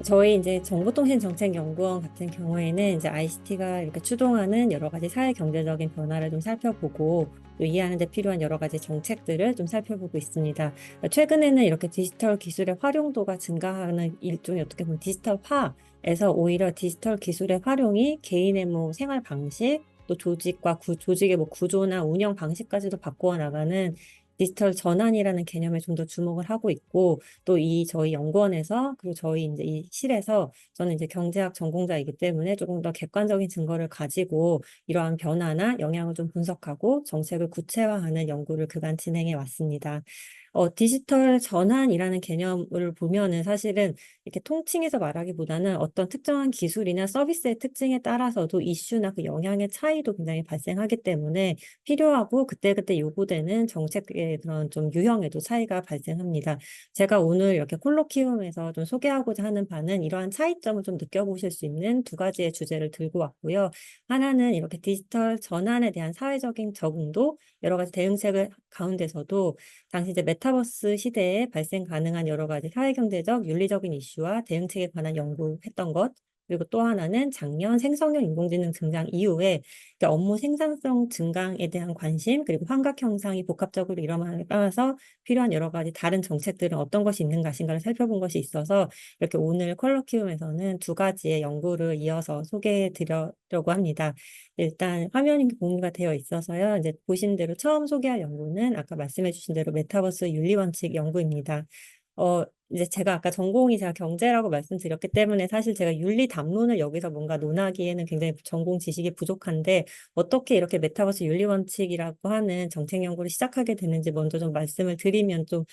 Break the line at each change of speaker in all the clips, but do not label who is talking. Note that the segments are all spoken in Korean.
저희 이제 정보통신정책연구원 같은 경우에는 이제 ICT가 이렇게 추동하는 여러 가지 사회 경제적인 변화를 좀 살펴보고 또 이해하는 데 필요한 여러 가지 정책들을 좀 살펴보고 있습니다. 최근에는 이렇게 디지털 기술의 활용도가 증가하는 일종의 어떻게 보면 디지털화에서 오히려 디지털 기술의 활용이 개인의 뭐 생활 방식 또 조직과 조직의 뭐 구조나 운영 방식까지도 바꾸어 나가는 디지털 전환이라는 개념에 좀 더 주목을 하고 있고 또 이 저희 연구원에서 그리고 저희 이제 이 실에서 저는 이제 경제학 전공자이기 때문에 조금 더 객관적인 증거를 가지고 이러한 변화나 영향을 좀 분석하고 정책을 구체화하는 연구를 그간 진행해 왔습니다. 디지털 전환이라는 개념을 보면은 사실은 이렇게 통칭해서 말하기보다는 어떤 특정한 기술이나 서비스의 특징에 따라서도 이슈나 그 영향의 차이도 굉장히 발생하기 때문에 필요하고 그때그때 요구되는 정책의 그런 좀 유형에도 차이가 발생합니다. 제가 오늘 이렇게 콜로키움에서 좀 소개하고자 하는 바는 이러한 차이점을 좀 느껴보실 수 있는 두 가지의 주제를 들고 왔고요. 하나는 이렇게 디지털 전환에 대한 사회적인 적응도 여러 가지 대응책을 가운데서도 당시 이제 메타버스 시대에 발생 가능한 여러 가지 사회경제적, 윤리적인 이슈와 대응책에 관한 연구했던 것, 그리고 또 하나는 작년 생성형 인공지능 등장 이후에 업무 생산성 증강에 대한 관심, 그리고 환각 현상이 복합적으로 일어남에 따라서 필요한 여러 가지 다른 정책들은 어떤 것이 있는가를 살펴본 것이 있어서 이렇게 오늘 컬러키움에서는 두 가지의 연구를 이어서 소개해 드리려고 합니다. 일단 화면이 공유가 되어 있어서요. 이제 보신 대로 처음 소개할 연구는 아까 말씀해 주신 대로 메타버스 윤리원칙 연구입니다. 이제 제가 아까 전공이 제가 경제라고 말씀드렸기 때문에 사실 제가 윤리 담론을 여기서 뭔가 논하기에는 굉장히 전공 지식이 부족한데 어떻게 이렇게 메타버스 윤리원칙이라고 하는 정책 연구를 시작하게 되는지 먼저 좀 말씀을 드리면 좀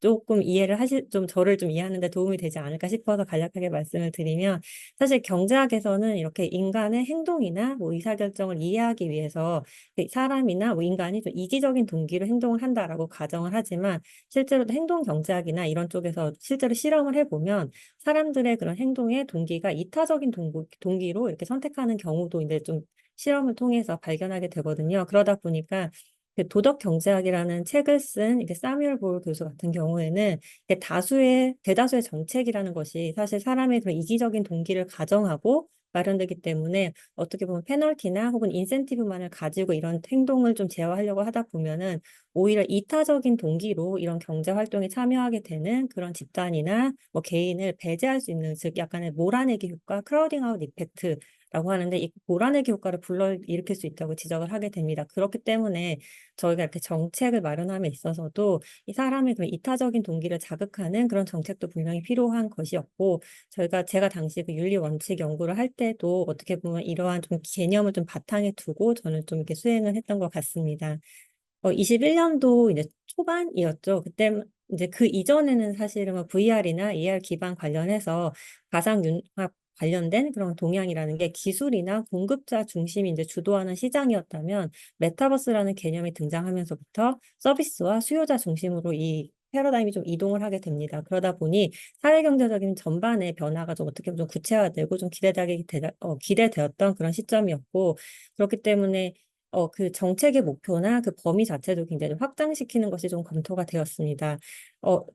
조금 이해를 좀 저를 좀 이해하는 데 도움이 되지 않을까 싶어서 간략하게 말씀을 드리면 사실 경제학에서는 이렇게 인간의 행동이나 뭐 의사결정을 이해하기 위해서 사람이나 뭐 인간이 좀 이기적인 동기로 행동을 한다라고 가정을 하지만 실제로도 행동 경제학이나 이런 쪽에서 실제로 실험을 해보면 사람들의 그런 행동의 동기가 이타적인 동기로 이렇게 선택하는 경우도 이제 좀 실험을 통해서 발견하게 되거든요. 그러다 보니까 그 도덕 경제학이라는 책을 쓴 이게 사뮤엘 볼 교수 같은 경우에는 이게 대다수의 정책이라는 것이 사실 사람의 그런 이기적인 동기를 가정하고 마련되기 때문에 어떻게 보면 페널티나 혹은 인센티브만을 가지고 이런 행동을 좀 제어하려고 하다 보면은 오히려 이타적인 동기로 이런 경제 활동에 참여하게 되는 그런 집단이나 뭐 개인을 배제할 수 있는 즉 약간의 몰아내기 효과, 크라우딩 아웃 이펙트라고 하는데 이 몰아내기 효과를 불러일으킬 수 있다고 지적을 하게 됩니다. 그렇기 때문에 저희가 이렇게 정책을 마련함에 있어서도 이 사람의 그런 이타적인 동기를 자극하는 그런 정책도 분명히 필요한 것이었고 제가 당시 그 윤리 원칙 연구를 할 때도 어떻게 보면 이러한 좀 개념을 좀 바탕에 두고 저는 좀 이렇게 수행을 했던 것 같습니다. 21년도 이제 초반이었죠. 그때 이제 그 이전에는 사실은 뭐 VR이나 AR 기반 관련해서 가상융합 관련된 그런 동향이라는 게 기술이나 공급자 중심이 이제 주도하는 시장이었다면 메타버스라는 개념이 등장하면서부터 서비스와 수요자 중심으로 이 패러다임이 좀 이동을 하게 됩니다. 그러다 보니 사회경제적인 전반의 변화가 좀 어떻게 보면 좀 구체화되고 좀 기대되었던 그런 시점이었고 그렇기 때문에 그 정책의 목표나 그 범위 자체도 굉장히 확장시키는 것이 좀 검토가 되었습니다.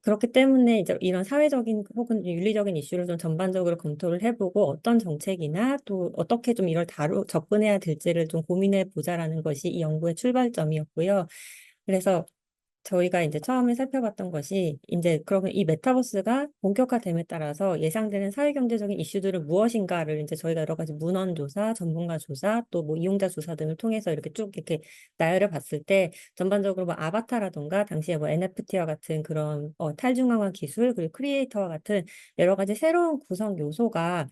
그렇기 때문에 이제 이런 사회적인 혹은 윤리적인 이슈를 좀 전반적으로 검토를 해보고 어떤 정책이나 또 어떻게 좀 이걸 접근해야 될지를 좀 고민해 보자라는 것이 이 연구의 출발점이었고요. 그래서 저희가 이제 처음에 살펴봤던 것이 이제 그러면 이 메타버스가 본격화됨에 따라서 예상되는 사회경제적인 이슈들은 무엇인가를 이제 저희가 여러 가지 문헌 조사, 전문가 조사, 또 뭐 이용자 조사 등을 통해서 이렇게 쭉 이렇게 나열을 봤을 때 전반적으로 뭐 아바타라던가 당시에 뭐 NFT와 같은 그런 탈중앙화 기술 그리고 크리에이터와 같은 여러 가지 새로운 구성 요소가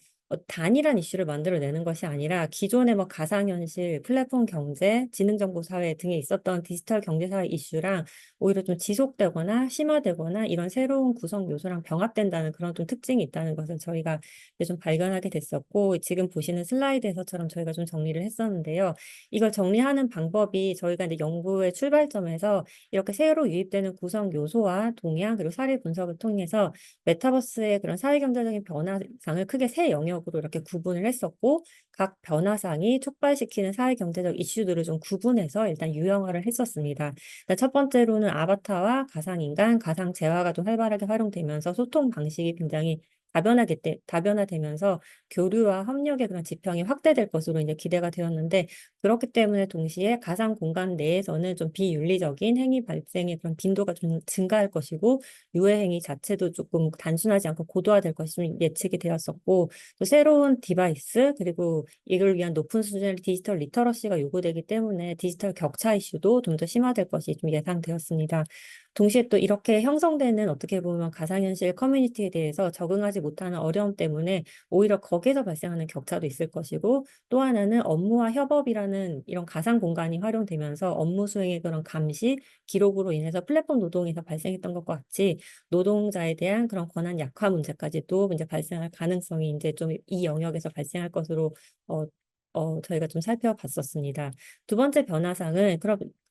단일한 이슈를 만들어내는 것이 아니라 기존의 뭐 가상현실, 플랫폼 경제, 지능정보사회 등에 있었던 디지털 경제사회 이슈랑 오히려 좀 지속되거나 심화되거나 이런 새로운 구성 요소랑 병합된다는 그런 좀 특징이 있다는 것을 저희가 이제 좀 발견하게 됐었고 지금 보시는 슬라이드에서처럼 저희가 좀 정리를 했었는데요. 이걸 정리하는 방법이 저희가 이제 연구의 출발점에서 이렇게 새로 유입되는 구성 요소와 동향 그리고 사례 분석을 통해서 메타버스의 그런 사회경제적인 변화상을 크게 세 영역으로 이렇게 구분을 했었고 각 변화상이 촉발시키는 사회경제적 이슈들을 좀 구분해서 일단 유형화를 했었습니다. 첫 번째로는 아바타와 가상인간, 가상재화가 좀 활발하게 활용되면서 소통 방식이 굉장히 다변화되면서 교류와 협력의 그런 지평이 확대될 것으로 이제 기대가 되었는데 그렇기 때문에 동시에 가상 공간 내에서는 좀 비윤리적인 행위 발생의 그런 빈도가 좀 증가할 것이고 유해 행위 자체도 조금 단순하지 않고 고도화될 것이 좀 예측이 되었었고 또 새로운 디바이스 그리고 이걸 위한 높은 수준의 디지털 리터러시가 요구되기 때문에 디지털 격차 이슈도 좀 더 심화될 것이 좀 예상되었습니다. 동시에 또 이렇게 형성되는 어떻게 보면 가상현실 커뮤니티에 대해서 적응하지 못하는 어려움 때문에 오히려 거기에서 발생하는 격차도 있을 것이고 또 하나는 업무와 협업이라는 이런 가상 공간이 활용되면서 업무 수행의 그런 감시, 기록으로 인해서 플랫폼 노동에서 발생했던 것과 같이 노동자에 대한 그런 권한 약화 문제까지도 이제 발생할 가능성이 이제 좀 이 영역에서 발생할 것으로 어, 저희가 좀 살펴봤었습니다. 두 번째 변화상은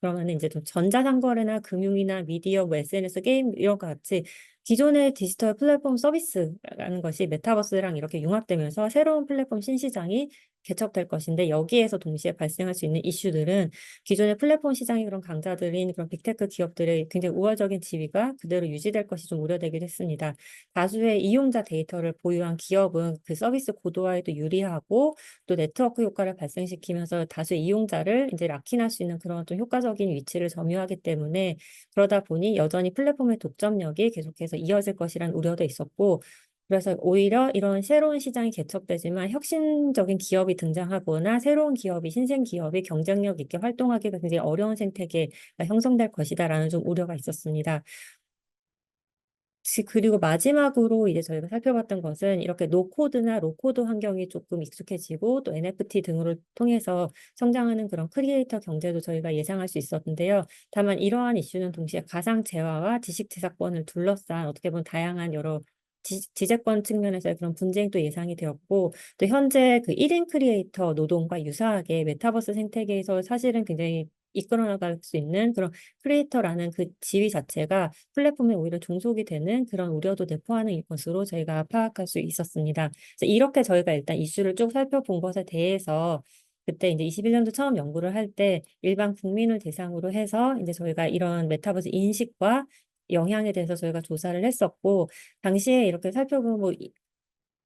그러면은 이제 좀 전자상거래나 금융이나 미디어, 뭐 SNS, 게임 이런 것 같이 기존의 디지털 플랫폼 서비스라는 것이 메타버스랑 이렇게 융합되면서 새로운 플랫폼 신시장이 개척될 것인데 여기에서 동시에 발생할 수 있는 이슈들은 기존의 플랫폼 시장의 그런 강자들인 그런 빅테크 기업들의 굉장히 우월적인 지위가 그대로 유지될 것이 좀 우려되기도 했습니다. 다수의 이용자 데이터를 보유한 기업은 그 서비스 고도화에도 유리하고 또 네트워크 효과를 발생시키면서 다수의 이용자를 이제 락인할 수 있는 그런 좀 효과적인 위치를 점유하기 때문에 그러다 보니 여전히 플랫폼의 독점력이 계속해서 이어질 것이라는 우려도 있었고 그래서 오히려 이런 새로운 시장이 개척되지만 혁신적인 기업이 등장하거나 새로운 기업이 신생 기업이 경쟁력 있게 활동하기가 굉장히 어려운 생태계가 형성될 것이다라는 좀 우려가 있었습니다. 그리고 마지막으로 이제 저희가 살펴봤던 것은 이렇게 노코드나 로코드 환경이 조금 익숙해지고 또 NFT 등으로 통해서 성장하는 그런 크리에이터 경제도 저희가 예상할 수 있었는데요. 다만 이러한 이슈는 동시에 가상 재화와 지식 재산권을 둘러싼 어떻게 보면 다양한 여러 지재권 측면에서의 그런 분쟁도 예상이 되었고 또 현재 그 1인 크리에이터 노동과 유사하게 메타버스 생태계에서 사실은 굉장히 이끌어 나갈 수 있는 그런 크리에이터라는 그 지위 자체가 플랫폼에 오히려 종속이 되는 그런 우려도 내포하는 것으로 저희가 파악할 수 있었습니다. 그래서 이렇게 저희가 일단 이슈를 쭉 살펴본 것에 대해서 그때 이제 21년도 처음 연구를 할 때 일반 국민을 대상으로 해서 이제 저희가 이런 메타버스 인식과 영향에 대해서 저희가 조사를 했었고 당시에 이렇게 살펴보면 뭐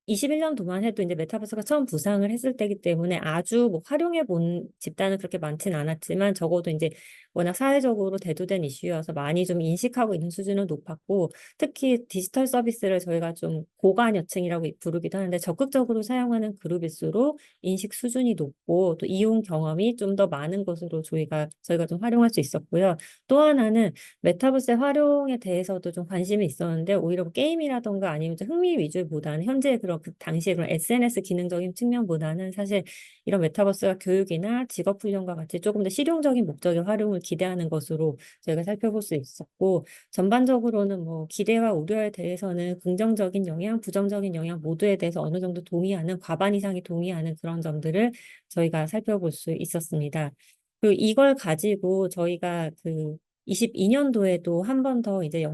21년도만 해도 이제 메타버스가 처음 부상을 했을 때이기 때문에 아주 뭐 활용해 본 집단은 그렇게 많지는 않았지만 적어도 이제 워낙 사회적으로 대두된 이슈여서 많이 좀 인식하고 있는 수준은 높았고 특히 디지털 서비스를 저희가 좀 고관여층이라고 부르기도 하는데 적극적으로 사용하는 그룹일수록 인식 수준이 높고 또 이용 경험이 좀 더 많은 것으로 저희가 좀 활용할 수 있었고요. 또 하나는 메타버스의 활용에 대해서도 좀 관심이 있었는데 오히려 뭐 게임이라던가 아니면 좀 흥미 위주보다는 현재 그런 그 당시에 그런 SNS 기능적인 측면보다는 사실 이런 메타버스가 교육이나 직업 훈련과 같이 조금 더 실용적인 목적의 활용을 기대하는 것으로 저희가 살펴볼 수 있었고 전반적으로는 뭐 기대와 우려에 대해서는 긍정적인 영향, 부정적인 영향 모두에 대해서 어느 정도 동의하는 과반 이상이 동의하는 그런 점들을 저희가 살펴볼 수 있었습니다. 그리고 이걸 가지고 저희가 그 22년도에도 한 번 더 이제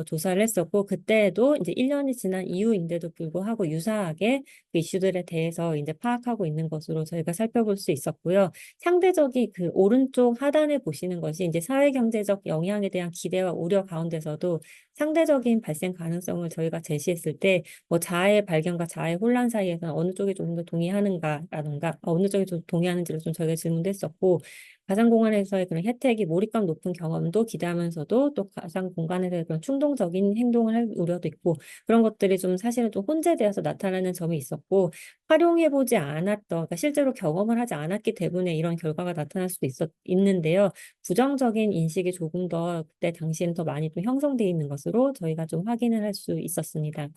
조사를 했었고, 그때에도 이제 1년이 지난 이후인데도 불구하고 유사하게 그 이슈들에 대해서 이제 파악하고 있는 것으로 저희가 살펴볼 수 있었고요. 상대적인 그 오른쪽 하단에 보시는 것이 이제 사회경제적 영향에 대한 기대와 우려 가운데서도 상대적인 발생 가능성을 저희가 제시했을 때, 뭐 자아의 발견과 자아의 혼란 사이에서는 어느 쪽이 조금 더 동의하는가라든가, 어느 쪽이 좀 동의하는지를 좀 저희가 질문도 했었고, 가상공간에서의 그런 혜택이 몰입감 높은 경험도 기대하면서도 또 가상공간에서의 그런 충동적인 행동을 할 우려도 있고 그런 것들이 좀 사실은 좀 혼재되어서 나타나는 점이 있었고 활용해보지 않았던 그러니까 실제로 경험을 하지 않았기 때문에 이런 결과가 나타날 수도 있는데요. 부정적인 인식이 조금 더 그때 당시에는 더 많이 좀 형성되어 있는 것으로 저희가 좀 확인을 할 수 있었습니다.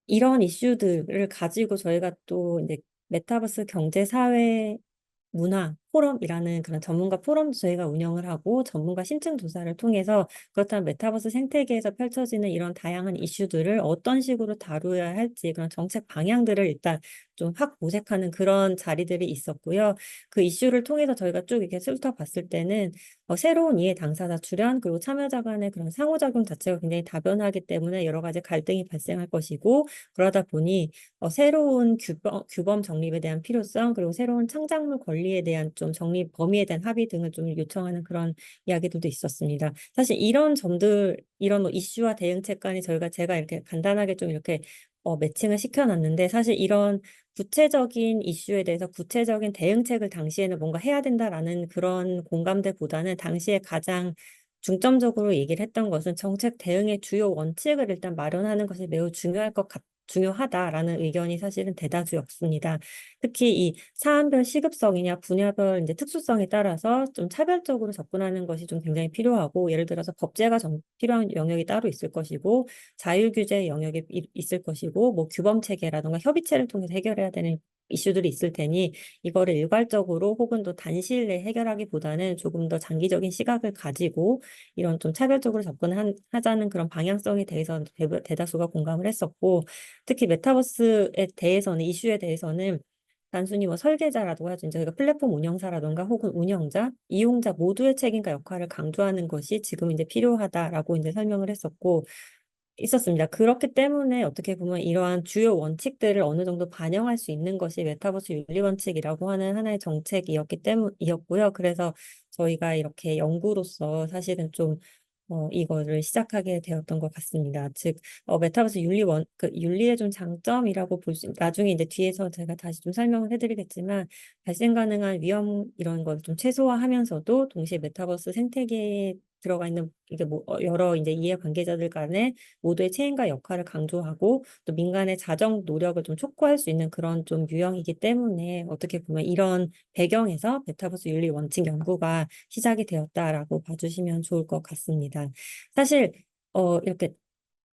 이런 이슈들을 가지고 저희가 또 이제 메타버스 경제 사회 문화 포럼이라는 그런 전문가 포럼도 저희가 운영을 하고 전문가 신증 조사를 통해서 그렇다면 메타버스 생태계에서 펼쳐지는 이런 다양한 이슈들을 어떤 식으로 다루어야 할지 그런 정책 방향들을 일단 좀 확 모색하는 그런 자리들이 있었고요. 그 이슈를 통해서 저희가 쭉 이렇게 훑어봤을 때는 새로운 이해 당사자 출현 그리고 참여자 간의 그런 상호작용 자체가 굉장히 다변하기 때문에 여러 가지 갈등이 발생할 것이고 그러다 보니 새로운 규범 정립에 대한 필요성 그리고 새로운 창작물 권리에 대한 좀 정리 범위에 대한 합의 등을 좀 요청하는 그런 이야기들도 있었습니다. 사실 이런 점들, 이런 뭐 이슈와 대응책 간에 제가 이렇게 간단하게 좀 이렇게 매칭을 시켜놨는데, 사실 이런 구체적인 이슈에 대해서 구체적인 대응책을 당시에는 뭔가 해야 된다라는 그런 공감대보다는 당시에 가장 중점적으로 얘기를 했던 것은 정책 대응의 주요 원칙을 일단 마련하는 것이 매우 중요하다라는 의견이 사실은 대다수였습니다. 특히 이 사안별 시급성이냐 분야별 이제 특수성에 따라서 좀 차별적으로 접근하는 것이 좀 굉장히 필요하고, 예를 들어서 법제가 필요한 영역이 따로 있을 것이고, 자율규제 영역이 있을 것이고, 뭐 규범 체계라든가 협의체를 통해서 해결해야 되는 이슈들이 있을 테니, 이거를 일괄적으로 혹은 또 단시일 내에 해결하기보다는 조금 더 장기적인 시각을 가지고 이런 좀 차별적으로 접근하자는 그런 방향성에 대해서 대다수가 공감을 했었고, 특히 메타버스에 대해서는, 이슈에 대해서는 단순히 뭐 설계자라고 하죠. 저희가 플랫폼 운영사라든가 혹은 운영자, 이용자 모두의 책임과 역할을 강조하는 것이 지금 이제 필요하다라고 이제 설명을 했었고, 있었습니다. 그렇기 때문에 어떻게 보면 이러한 주요 원칙들을 어느 정도 반영할 수 있는 것이 메타버스 윤리 원칙이라고 하는 하나의 정책이었기 때문이었고요. 그래서 저희가 이렇게 연구로서 사실은 좀 이거를 시작하게 되었던 것 같습니다. 즉, 메타버스 윤리의 좀 장점이라고 나중에 이제 뒤에서 제가 다시 좀 설명을 해드리겠지만, 발생 가능한 위험 이런 걸 좀 최소화하면서도 동시에 메타버스 생태계에 들어가 있는 이게 뭐 여러 이제 이해 관계자들 간에 모두의 책임과 역할을 강조하고, 또 민간의 자정 노력을 좀 촉구할 수 있는 그런 좀 유형이기 때문에, 어떻게 보면 이런 배경에서 메타버스 윤리 원칙 연구가 시작이 되었다라고 봐주시면 좋을 것 같습니다. 사실 이렇게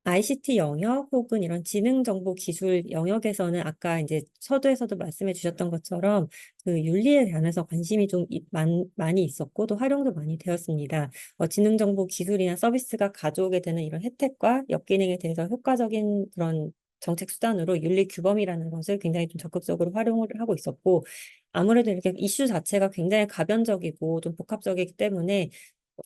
ICT 영역 혹은 이런 지능정보 기술 영역에서는 아까 이제 서두에서도 말씀해 주셨던 것처럼 그 윤리에 관해서 관심이 좀 많이 있었고, 또 활용도 많이 되었습니다. 지능정보 기술이나 서비스가 가져오게 되는 이런 혜택과 역기능에 대해서 효과적인 그런 정책 수단으로 윤리 규범이라는 것을 굉장히 좀 적극적으로 활용을 하고 있었고, 아무래도 이렇게 이슈 자체가 굉장히 가변적이고 좀 복합적이기 때문에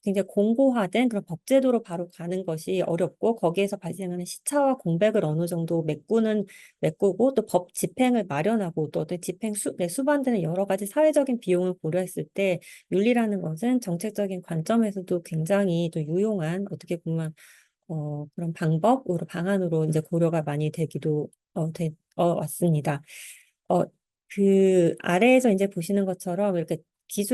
굉장히 공고화된 그런 법제도로 바로 가는 것이 어렵고, 거기에서 발생하는 시차와 공백을 어느 정도 메꾸고, 또 법 집행을 마련하고, 또 어떤 수반되는 여러 가지 사회적인 비용을 고려했을 때 윤리라는 것은 정책적인 관점에서도 굉장히 또 유용한, 어떻게 보면 그런 방안으로 이제 고려가 많이 되기도 왔습니다. 어, 그 아래에서 이제 보시는 것처럼 이렇게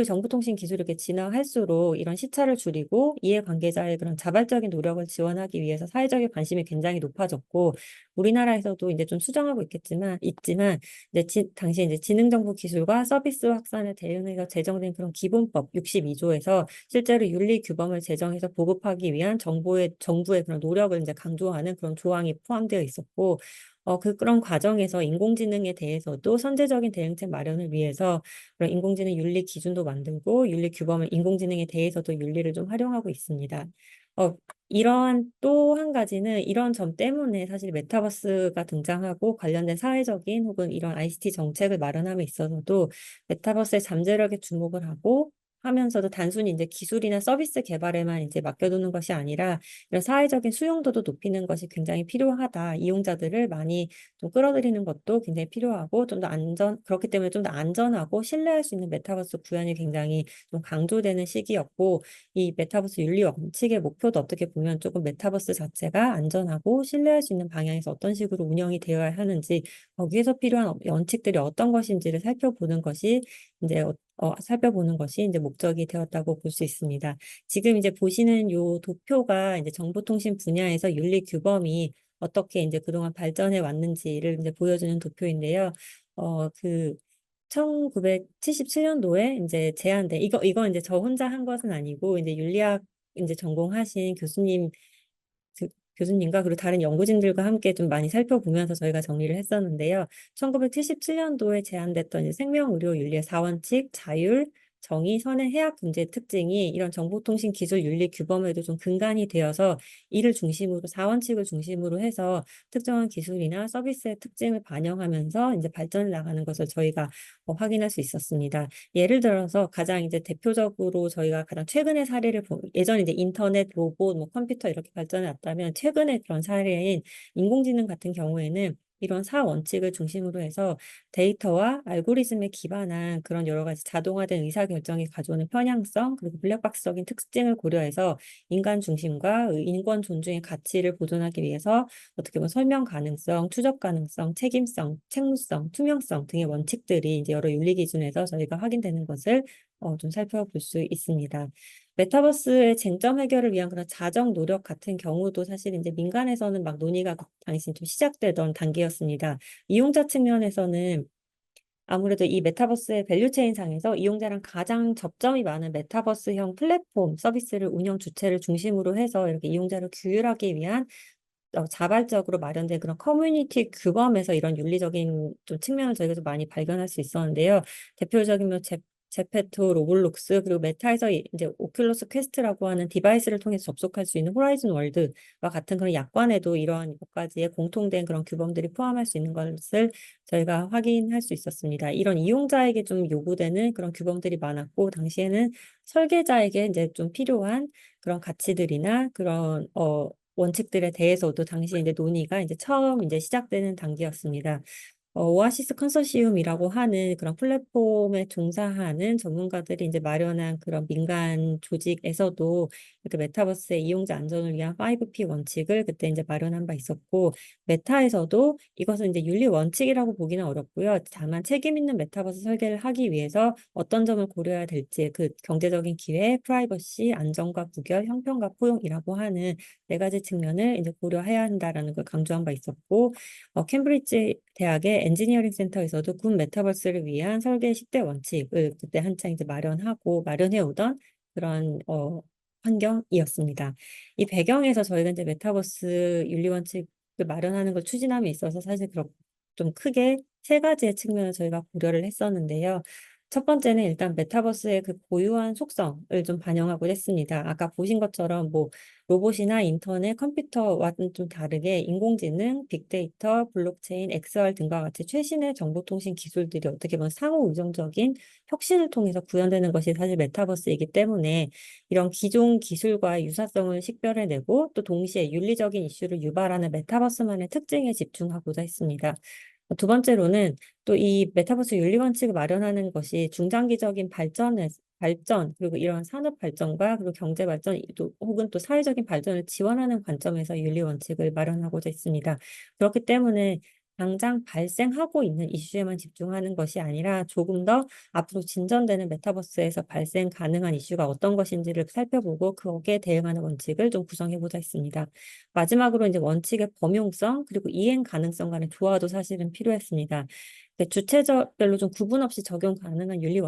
정보통신 기술이 이렇게 진화할수록 이런 시차를 줄이고 이해관계자의 그런 자발적인 노력을 지원하기 위해서 사회적인 관심이 굉장히 높아졌고, 우리나라에서도 이제 좀 수정하고 있지만 이제 당시 이제 지능정보기술과 서비스 확산에 대응해서 제정된 그런 기본법 62조에서 실제로 윤리 규범을 제정해서 보급하기 위한 정부의 그런 노력을 이제 강조하는 그런 조항이 포함되어 있었고, 그런 과정에서 인공지능에 대해서도 선제적인 대응책 마련을 위해서 그런 인공지능 윤리 기준도 만들고, 윤리 규범을 인공지능에 대해서도 윤리를 좀 활용하고 있습니다. 이러한 또 한 가지는 이런 점 때문에 사실 메타버스가 등장하고 관련된 사회적인 혹은 이런 ICT 정책을 마련함에 있어서도 메타버스의 잠재력에 주목을 하면서도 단순히 이제 기술이나 서비스 개발에만 이제 맡겨두는 것이 아니라 이런 사회적인 수용도도 높이는 것이 굉장히 필요하다. 이용자들을 많이 좀 끌어들이는 것도 굉장히 필요하고, 그렇기 때문에 좀 더 안전하고 신뢰할 수 있는 메타버스 구현이 굉장히 좀 강조되는 시기였고, 이 메타버스 윤리 원칙의 목표도 어떻게 보면 조금 메타버스 자체가 안전하고 신뢰할 수 있는 방향에서 어떤 식으로 운영이 되어야 하는지, 거기에서 필요한 원칙들이 어떤 것인지를 살펴보는 것이 이제 목적이 되었다고 볼 수 있습니다. 지금 이제 보시는 요 도표가 이제 정보통신 분야에서 윤리 규범이 어떻게 이제 그동안 발전해 왔는지를 이제 보여주는 도표인데요. 그 1977년도에 이제 제안된, 이거 이제 저 혼자 한 것은 아니고, 이제 윤리학 이제 전공하신 그 교수님과 그리고 다른 연구진들과 함께 좀 많이 살펴보면서 저희가 정리를 했었는데요. 1977년도에 제안됐던 이제 생명의료윤리의 4원칙, 자율, 정의, 선의, 해악 문제의 특징이 이런 정보통신 기술 윤리 규범에도 좀 근간이 되어서, 이를 중심으로 4원칙을 중심으로 해서 특정한 기술이나 서비스의 특징을 반영하면서 이제 발전해 나가는 것을 저희가 확인할 수 있었습니다. 예를 들어서 가장 이제 대표적으로 저희가 가장 최근의 사례를 예전에 이제 인터넷, 로봇, 뭐 컴퓨터 이렇게 발전해 왔다면, 최근에 그런 사례인 인공지능 같은 경우에는 이런 4원칙을 중심으로 해서 데이터와 알고리즘에 기반한 그런 여러 가지 자동화된 의사결정이 가져오는 편향성, 그리고 블랙박스적인 특징을 고려해서 인간 중심과 인권 존중의 가치를 보존하기 위해서 어떻게 보면 설명 가능성, 추적 가능성, 책임성, 책무성, 투명성 등의 원칙들이 이제 여러 윤리 기준에서 저희가 확인되는 것을 좀 살펴볼 수 있습니다. 메타버스의 쟁점 해결을 위한 그런 자정 노력 같은 경우도 사실 이제 민간에서는 막 논의가 그 당시 좀 시작되던 단계였습니다. 이용자 측면에서는 아무래도 이 메타버스의 밸류체인 상에서 이용자랑 가장 접점이 많은 메타버스형 플랫폼 서비스를 운영 주체를 중심으로 해서 이렇게 이용자를 규율하기 위한 자발적으로 마련된 그런 커뮤니티 규범에서 이런 윤리적인 좀 측면을 저희가 좀 많이 발견할 수 있었는데요. 대표적인 뭐 제페토, 로블록스, 그리고 메타에서 이제 오큘러스 퀘스트라고 하는 디바이스를 통해서 접속할 수 있는 호라이즌 월드와 같은 그런 약관에도 이러한 몇 가지의 공통된 그런 규범들이 포함할 수 있는 것을 저희가 확인할 수 있었습니다. 이런 이용자에게 좀 요구되는 그런 규범들이 많았고, 당시에는 설계자에게 이제 좀 필요한 그런 가치들이나 그런 원칙들에 대해서도 당시에 이제 논의가 이제 처음 이제 시작되는 단계였습니다. 오아시스 컨소시움이라고 하는 그런 플랫폼에 종사하는 전문가들이 이제 마련한 그런 민간 조직에서도 이렇게 메타버스의 이용자 안전을 위한 5P 원칙을 그때 이제 마련한 바 있었고, 메타에서도 이것은 이제 윤리 원칙이라고 보기는 어렵고요. 다만 책임 있는 메타버스 설계를 하기 위해서 어떤 점을 고려해야 될지 그 경제적인 기회, 프라이버시, 안전과 구결, 형평과 포용이라고 하는 네 가지 측면을 이제 고려해야 한다라는 걸 강조한 바 있었고, 캠브리지 대학의 엔지니어링 센터에서도 군 메타버스를 위한 설계 10대 원칙을 그때 한창 이제 마련해 오던 그런 환경이었습니다. 이 배경에서 저희가 이제 메타버스 윤리 원칙을 마련하는 걸 추진함에 있어서 사실 좀 크게 세 가지의 측면을 저희가 고려를 했었는데요. 첫 번째는 일단 메타버스의 그 고유한 속성을 좀 반영하고 했습니다. 아까 보신 것처럼 뭐 로봇이나 인터넷, 컴퓨터와는 좀 다르게 인공지능, 빅데이터, 블록체인, XR 등과 같이 최신의 정보통신 기술들이 어떻게 보면 상호 의존적인 혁신을 통해서 구현되는 것이 사실 메타버스이기 때문에 이런 기존 기술과 유사성을 식별해내고 또 동시에 윤리적인 이슈를 유발하는 메타버스만의 특징에 집중하고자 했습니다. 두 번째로는 또 이 메타버스 윤리 원칙을 마련하는 것이 중장기적인 발전, 그리고 이런 산업 발전과 그리고 경제 발전, 또 혹은 또 사회적인 발전을 지원하는 관점에서 윤리 원칙을 마련하고자 했습니다. 그렇기 때문에 당장 발생하고 있는 이슈에만 집중하는 것이 아니라 조금 더 앞으로 진전되는 메타버스에서 발생 가능한 이슈가 어떤 것인지를 살펴보고 거기에 대응하는 원칙을 좀 구성해보자 했습니다. 마지막으로 이제 원칙의 범용성 그리고 이행 가능성 간의 조화도 사실은 필요했습니다. 주체별로 좀 구분 없이 적용 가능한 윤리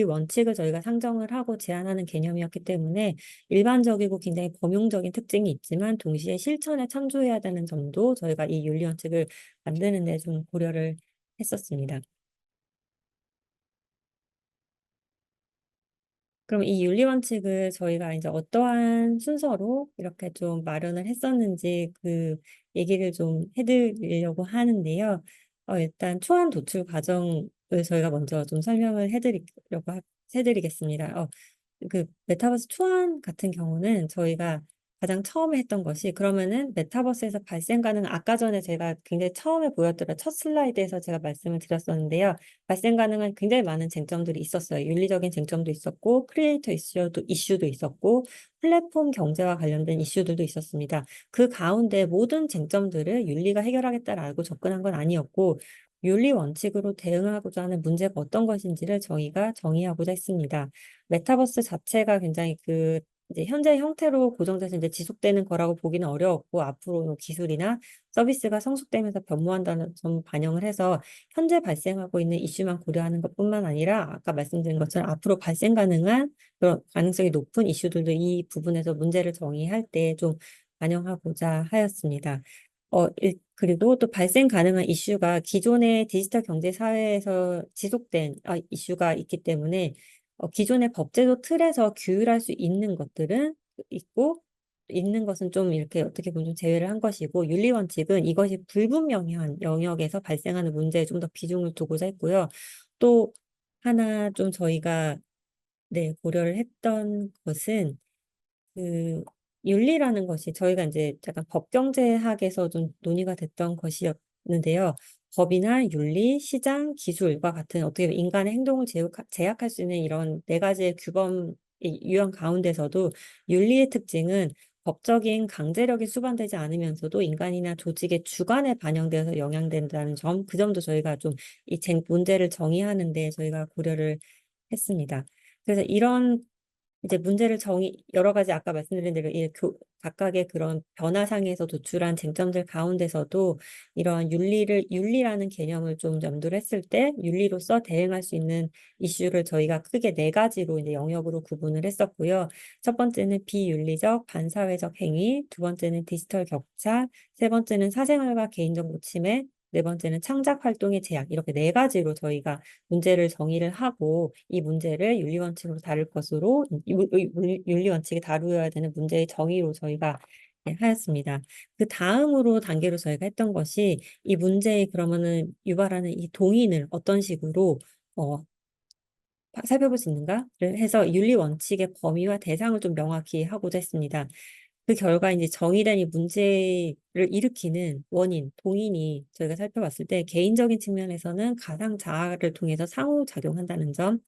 원칙을 저희가 상정을 하고 제안하는 개념이었기 때문에 일반적이고 굉장히 범용적인 특징이 있지만 동시에 실천에 참조해야 되는 점도 저희가 이 윤리 원칙을 만드는 데 좀 고려를 했었습니다. 그럼 이 윤리 원칙을 저희가 이제 어떠한 순서로 이렇게 좀 마련을 했었는지 그 얘기를 좀 해드리려고 하는데요. 일단 초안 도출 과정을 저희가 먼저 좀 설명을 해드리겠습니다. 그 메타버스 초안 같은 경우는 저희가 가장 처음에 했던 것이 그러면은 메타버스에서 발생 가능 아까 전에 제가 굉장히 처음에 보였더라 첫 슬라이드에서 제가 말씀을 드렸었는데요. 발생 가능한 굉장히 많은 쟁점들이 있었어요. 윤리적인 쟁점도 있었고 크리에이터 이슈도 있었고 플랫폼 경제와 관련된 이슈들도 있었습니다. 그 가운데 모든 쟁점들을 윤리가 해결하겠다라고 접근한 건 아니었고 윤리 원칙으로 대응하고자 하는 문제가 어떤 것인지를 저희가 정의하고자 했습니다. 메타버스 자체가 굉장히 이제 현재 형태로 고정돼서 이제 지속되는 거라고 보기는 어려웠고 앞으로 기술이나 서비스가 성숙되면서 변모한다는 점 반영을 해서 현재 발생하고 있는 이슈만 고려하는 것뿐만 아니라 아까 말씀드린 것처럼 앞으로 발생 가능한 그런 가능성이 높은 이슈들도 이 부분에서 문제를 정의할 때 좀 반영하고자 하였습니다. 그리고 또 발생 가능한 이슈가 기존의 디지털 경제 사회에서 지속된 이슈가 있기 때문에 기존의 법제도 틀에서 규율할 수 있는 것들은 있고 있는 것은 좀 이렇게 어떻게 보면 좀 제외를 한 것이고 윤리 원칙은 이것이 불분명한 영역에서 발생하는 문제에 좀 더 비중을 두고자 했고요. 또 하나 좀 저희가 네, 고려를 했던 것은 윤리라는 것이 저희가 이제 약간 법경제학에서 좀 논의가 됐던 것이었는데요. 법이나 윤리, 시장, 기술과 같은 어떻게 보면 인간의 행동을 제약할 수 있는 이런 네 가지의 규범, 유형 가운데서도 윤리의 특징은 법적인 강제력이 수반되지 않으면서도 인간이나 조직의 주관에 반영되어서 영향된다는 점, 그 점도 저희가 좀 이 문제를 정의하는 데 저희가 고려를 했습니다. 그래서 이런 이제 문제를 여러 가지 아까 말씀드린 대로 각각의 그런 변화상에서 도출한 쟁점들 가운데서도 이런 윤리라는 개념을 좀 염두를 했을 때 윤리로서 대응할 수 있는 이슈를 저희가 크게 네 가지로 이제 영역으로 구분을 했었고요. 첫 번째는 비윤리적 반사회적 행위, 두 번째는 디지털 격차, 세 번째는 사생활과 개인정보 침해, 네 번째는 창작 활동의 제약, 이렇게 네 가지로 저희가 문제를 정의를 하고 이 문제를 윤리 원칙으로 다룰 것으로 윤리 원칙이 다루어야 되는 문제의 정의로 저희가 하였습니다. 그 다음으로 단계로 저희가 했던 것이 이 문제의 그러면은 유발하는 이 동인을 어떤 식으로 어, 살펴볼 수 있는가를 해서 윤리 원칙의 범위와 대상을 좀 명확히 하고자 했습니다. 그 결과 이제 정의된 이 문제를 일으키는 원인, 동인이 저희가 살펴봤을 때 개인적인 측면에서는 가상 자아를 통해서 상호작용한다는 점,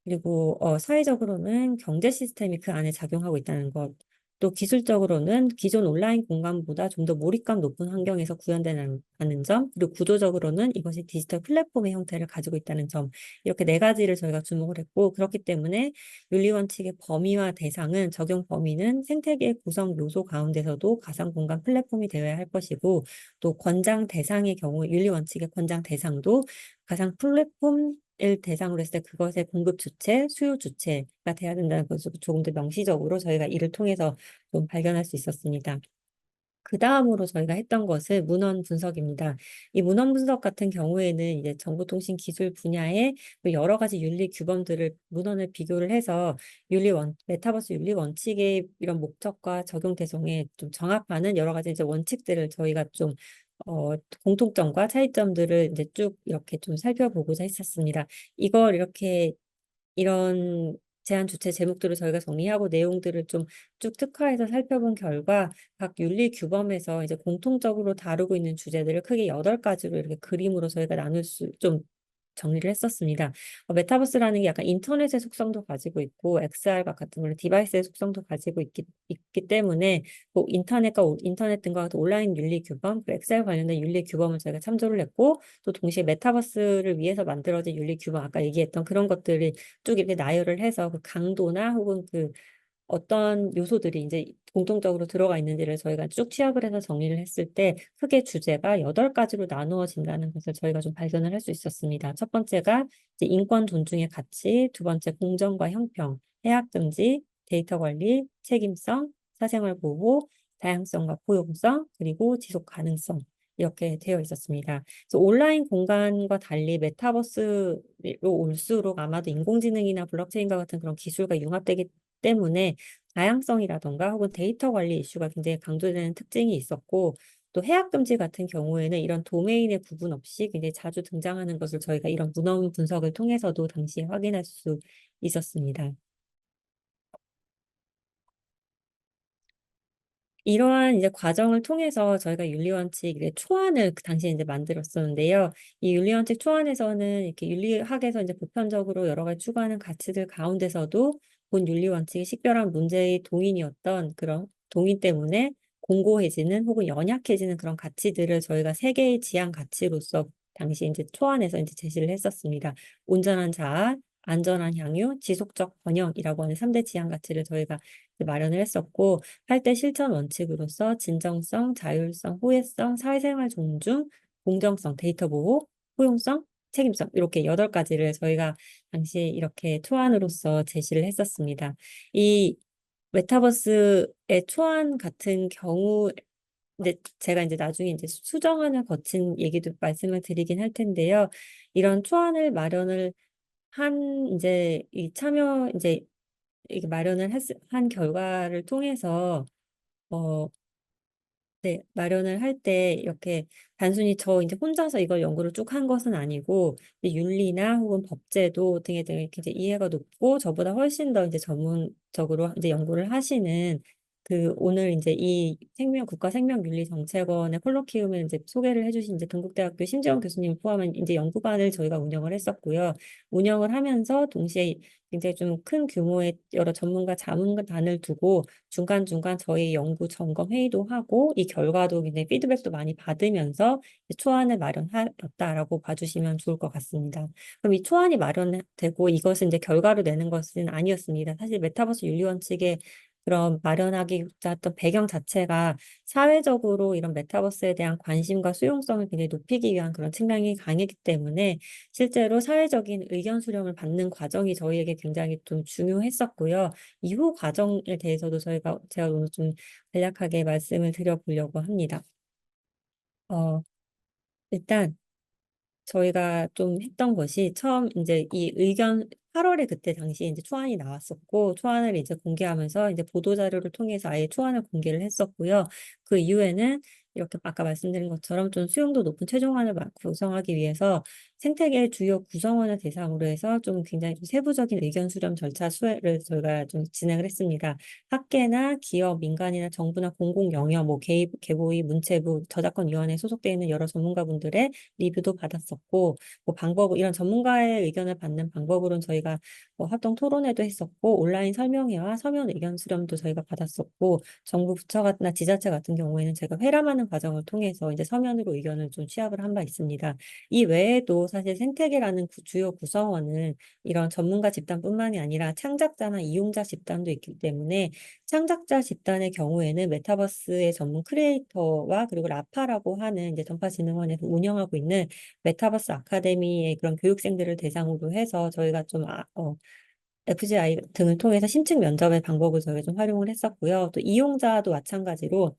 그리고 사회적으로는 경제 시스템이 그 안에 작용하고 있다는 것, 또 기술적으로는 기존 온라인 공간보다 좀 더 몰입감 높은 환경에서 구현되는 점, 그리고 구조적으로는 이것이 디지털 플랫폼의 형태를 가지고 있다는 점, 이렇게 네 가지를 저희가 주목을 했고, 그렇기 때문에 윤리 원칙의 범위와 대상은 적용 범위는 생태계 구성 요소 가운데서도 가상 공간 플랫폼이 되어야 할 것이고, 또 권장 대상의 경우 윤리 원칙의 권장 대상도 가상 플랫폼 을 대상으로 했을 때 그것의 공급 주체, 수요 주체가 돼야 된다는 것을 조금 더 명시적으로 저희가 이를 통해서 좀 발견할 수 있었습니다. 그 다음으로 저희가 했던 것은 문헌 분석입니다. 이 문헌 분석 같은 경우에는 이제 정보통신 기술 분야의 그 여러 가지 윤리 규범들을 문헌을 비교를 해서 메타버스 윤리 원칙의 이런 목적과 적용 대상에 좀 정합하는 여러 가지 이제 원칙들을 저희가 좀 공통점과 차이점들을 이제 쭉 이렇게 좀 살펴보고자 했었습니다. 이걸 이렇게 이런 제안 주체 제목들을 저희가 정리하고 내용들을 좀 쭉 특화해서 살펴본 결과 각 윤리 규범에서 이제 공통적으로 다루고 있는 주제들을 크게 8가지로 이렇게 그림으로 저희가 나눌 좀 정리를 했었습니다. 메타버스라는 게 약간 인터넷의 속성도 가지고 있고 XR과 같은 그런 디바이스의 속성도 가지고 있기 때문에 뭐 인터넷 등과 같은 온라인 윤리 규범, 그 XR 관련된 윤리 규범을 저희가 참조를 했고 또 동시에 메타버스를 위해서 만들어진 윤리 규범 아까 얘기했던 그런 것들을 쭉 이렇게 나열을 해서 그 강도나 혹은 그 어떤 요소들이 이제 공통적으로 들어가 있는지를 저희가 쭉 취합을 해서 정리를 했을 때 크게 주제가 8가지로 나누어진다는 것을 저희가 좀 발견을 할 수 있었습니다. 첫 번째가 이제 인권 존중의 가치, 두 번째 공정과 형평, 해악 금지, 데이터 관리, 책임성, 사생활 보호, 다양성과 포용성, 그리고 지속 가능성. 이렇게 되어 있었습니다. 그래서 온라인 공간과 달리 메타버스로 올수록 아마도 인공지능이나 블록체인과 같은 그런 기술과 융합되기 때문에 다양성이라던가 혹은 데이터 관리 이슈가 굉장히 강조되는 특징이 있었고 또 해약 금지 같은 경우에는 이런 도메인의 구분 없이 굉장히 자주 등장하는 것을 저희가 이런 문헌 분석을 통해서도 당시에 확인할 수 있었습니다. 이러한 이제 과정을 통해서 저희가 윤리원칙의 초안을 그 당시에 이제 만들었었는데요. 이 윤리원칙 초안에서는 이렇게 윤리학에서 이제 보편적으로 여러 가지 추구하는 가치들 가운데서도 본 윤리원칙이 식별한 문제의 동인이었던 그런 동인 때문에 공고해지는 혹은 연약해지는 그런 가치들을 저희가 세 개의 지향 가치로서 당시 이제 초안에서 이제 제시를 했었습니다. 온전한 자아, 안전한 향유, 지속적 번영이라고 하는 3대 지향 가치를 저희가 마련을 했었고 할 때 실천 원칙으로서 진정성, 자율성, 호혜성, 사회생활 존중, 공정성, 데이터 보호, 포용성, 책임성 이렇게 8가지를 저희가 당시에 이렇게 초안으로서 제시를 했었습니다. 이 메타버스의 초안 같은 경우 근데 제가 이제 나중에 이제 수정안을 거친 얘기도 말씀을 드리긴 할 텐데요. 이런 초안을 마련을 한 이제 이 참여 이제 이게 한 결과를 통해서 어 네, 마련을 할 때 이렇게 단순히 저 이제 혼자서 이걸 연구를 쭉 한 것은 아니고 이제 윤리나 혹은 법제도 등에 대해 이렇게 이제 이해가 높고 저보다 훨씬 더 이제 전문적으로 이제 연구를 하시는 오늘 이제 이 국가생명윤리정책원의 콜로키움을 이제 소개를 해주신 이제 동국대학교 심지원 교수님 포함한 이제 연구반을 저희가 운영을 했었고요. 운영을 하면서 동시에 굉장히 좀 큰 규모의 여러 전문가 자문단을 두고 중간중간 저희 연구 점검 회의도 하고 이 결과도 굉장히 피드백도 많이 받으면서 초안을 마련하였다라고 봐주시면 좋을 것 같습니다. 그럼 이 초안이 마련되고 이것은 이제 결과로 내는 것은 아니었습니다. 사실 메타버스 윤리원 측의 그런 마련하기자 했던 배경 자체가 사회적으로 이런 메타버스에 대한 관심과 수용성을 굉장히 높이기 위한 그런 측면이 강했기 때문에 실제로 사회적인 의견 수렴을 받는 과정이 저희에게 굉장히 좀 중요했었고요. 이후 과정에 대해서도 제가 오늘 좀 간략하게 말씀을 드려보려고 합니다. 어, 일단 저희가 좀 했던 것이 처음 이제 이 의견 8월에 그때 당시에 이제 초안이 나왔었고 초안을 이제 공개하면서 이제 보도 자료를 통해서 아예 초안을 공개를 했었고요. 그 이후에는 이렇게 아까 말씀드린 것처럼 좀 수용도 높은 최종안을 구성하기 위해서 생태계 주요 구성원을 대상으로 해서 좀 굉장히 좀 세부적인 의견 수렴 절차 수회를 저희가 좀 진행을 했습니다. 학계나 기업, 민간이나 정부나 공공 영역, 뭐 개보위, 문체부, 저작권위원회에 소속되어 있는 여러 전문가분들의 리뷰도 받았었고, 뭐 이런 전문가의 의견을 받는 방법으로는 저희가 뭐 합동 토론회도 했었고, 온라인 설명회와 서면 의견 수렴도 저희가 받았었고, 정부 부처나 지자체 같은 경우에는 제가 회람하는 과정을 통해서 이제 서면으로 의견을 좀 취합을 한 바 있습니다. 이 외에도 사실 생태계라는 주요 구성원은 이런 전문가 집단뿐만이 아니라 창작자나 이용자 집단도 있기 때문에 창작자 집단의 경우에는 메타버스의 전문 크리에이터와 그리고 라파라고 하는 이제 던파진흥원에서 운영하고 있는 메타버스 아카데미의 그런 교육생들을 대상으로 해서 저희가 FGI 등을 통해서 심층 면접의 방법을 저희가 좀 활용을 했었고요. 또 이용자도 마찬가지로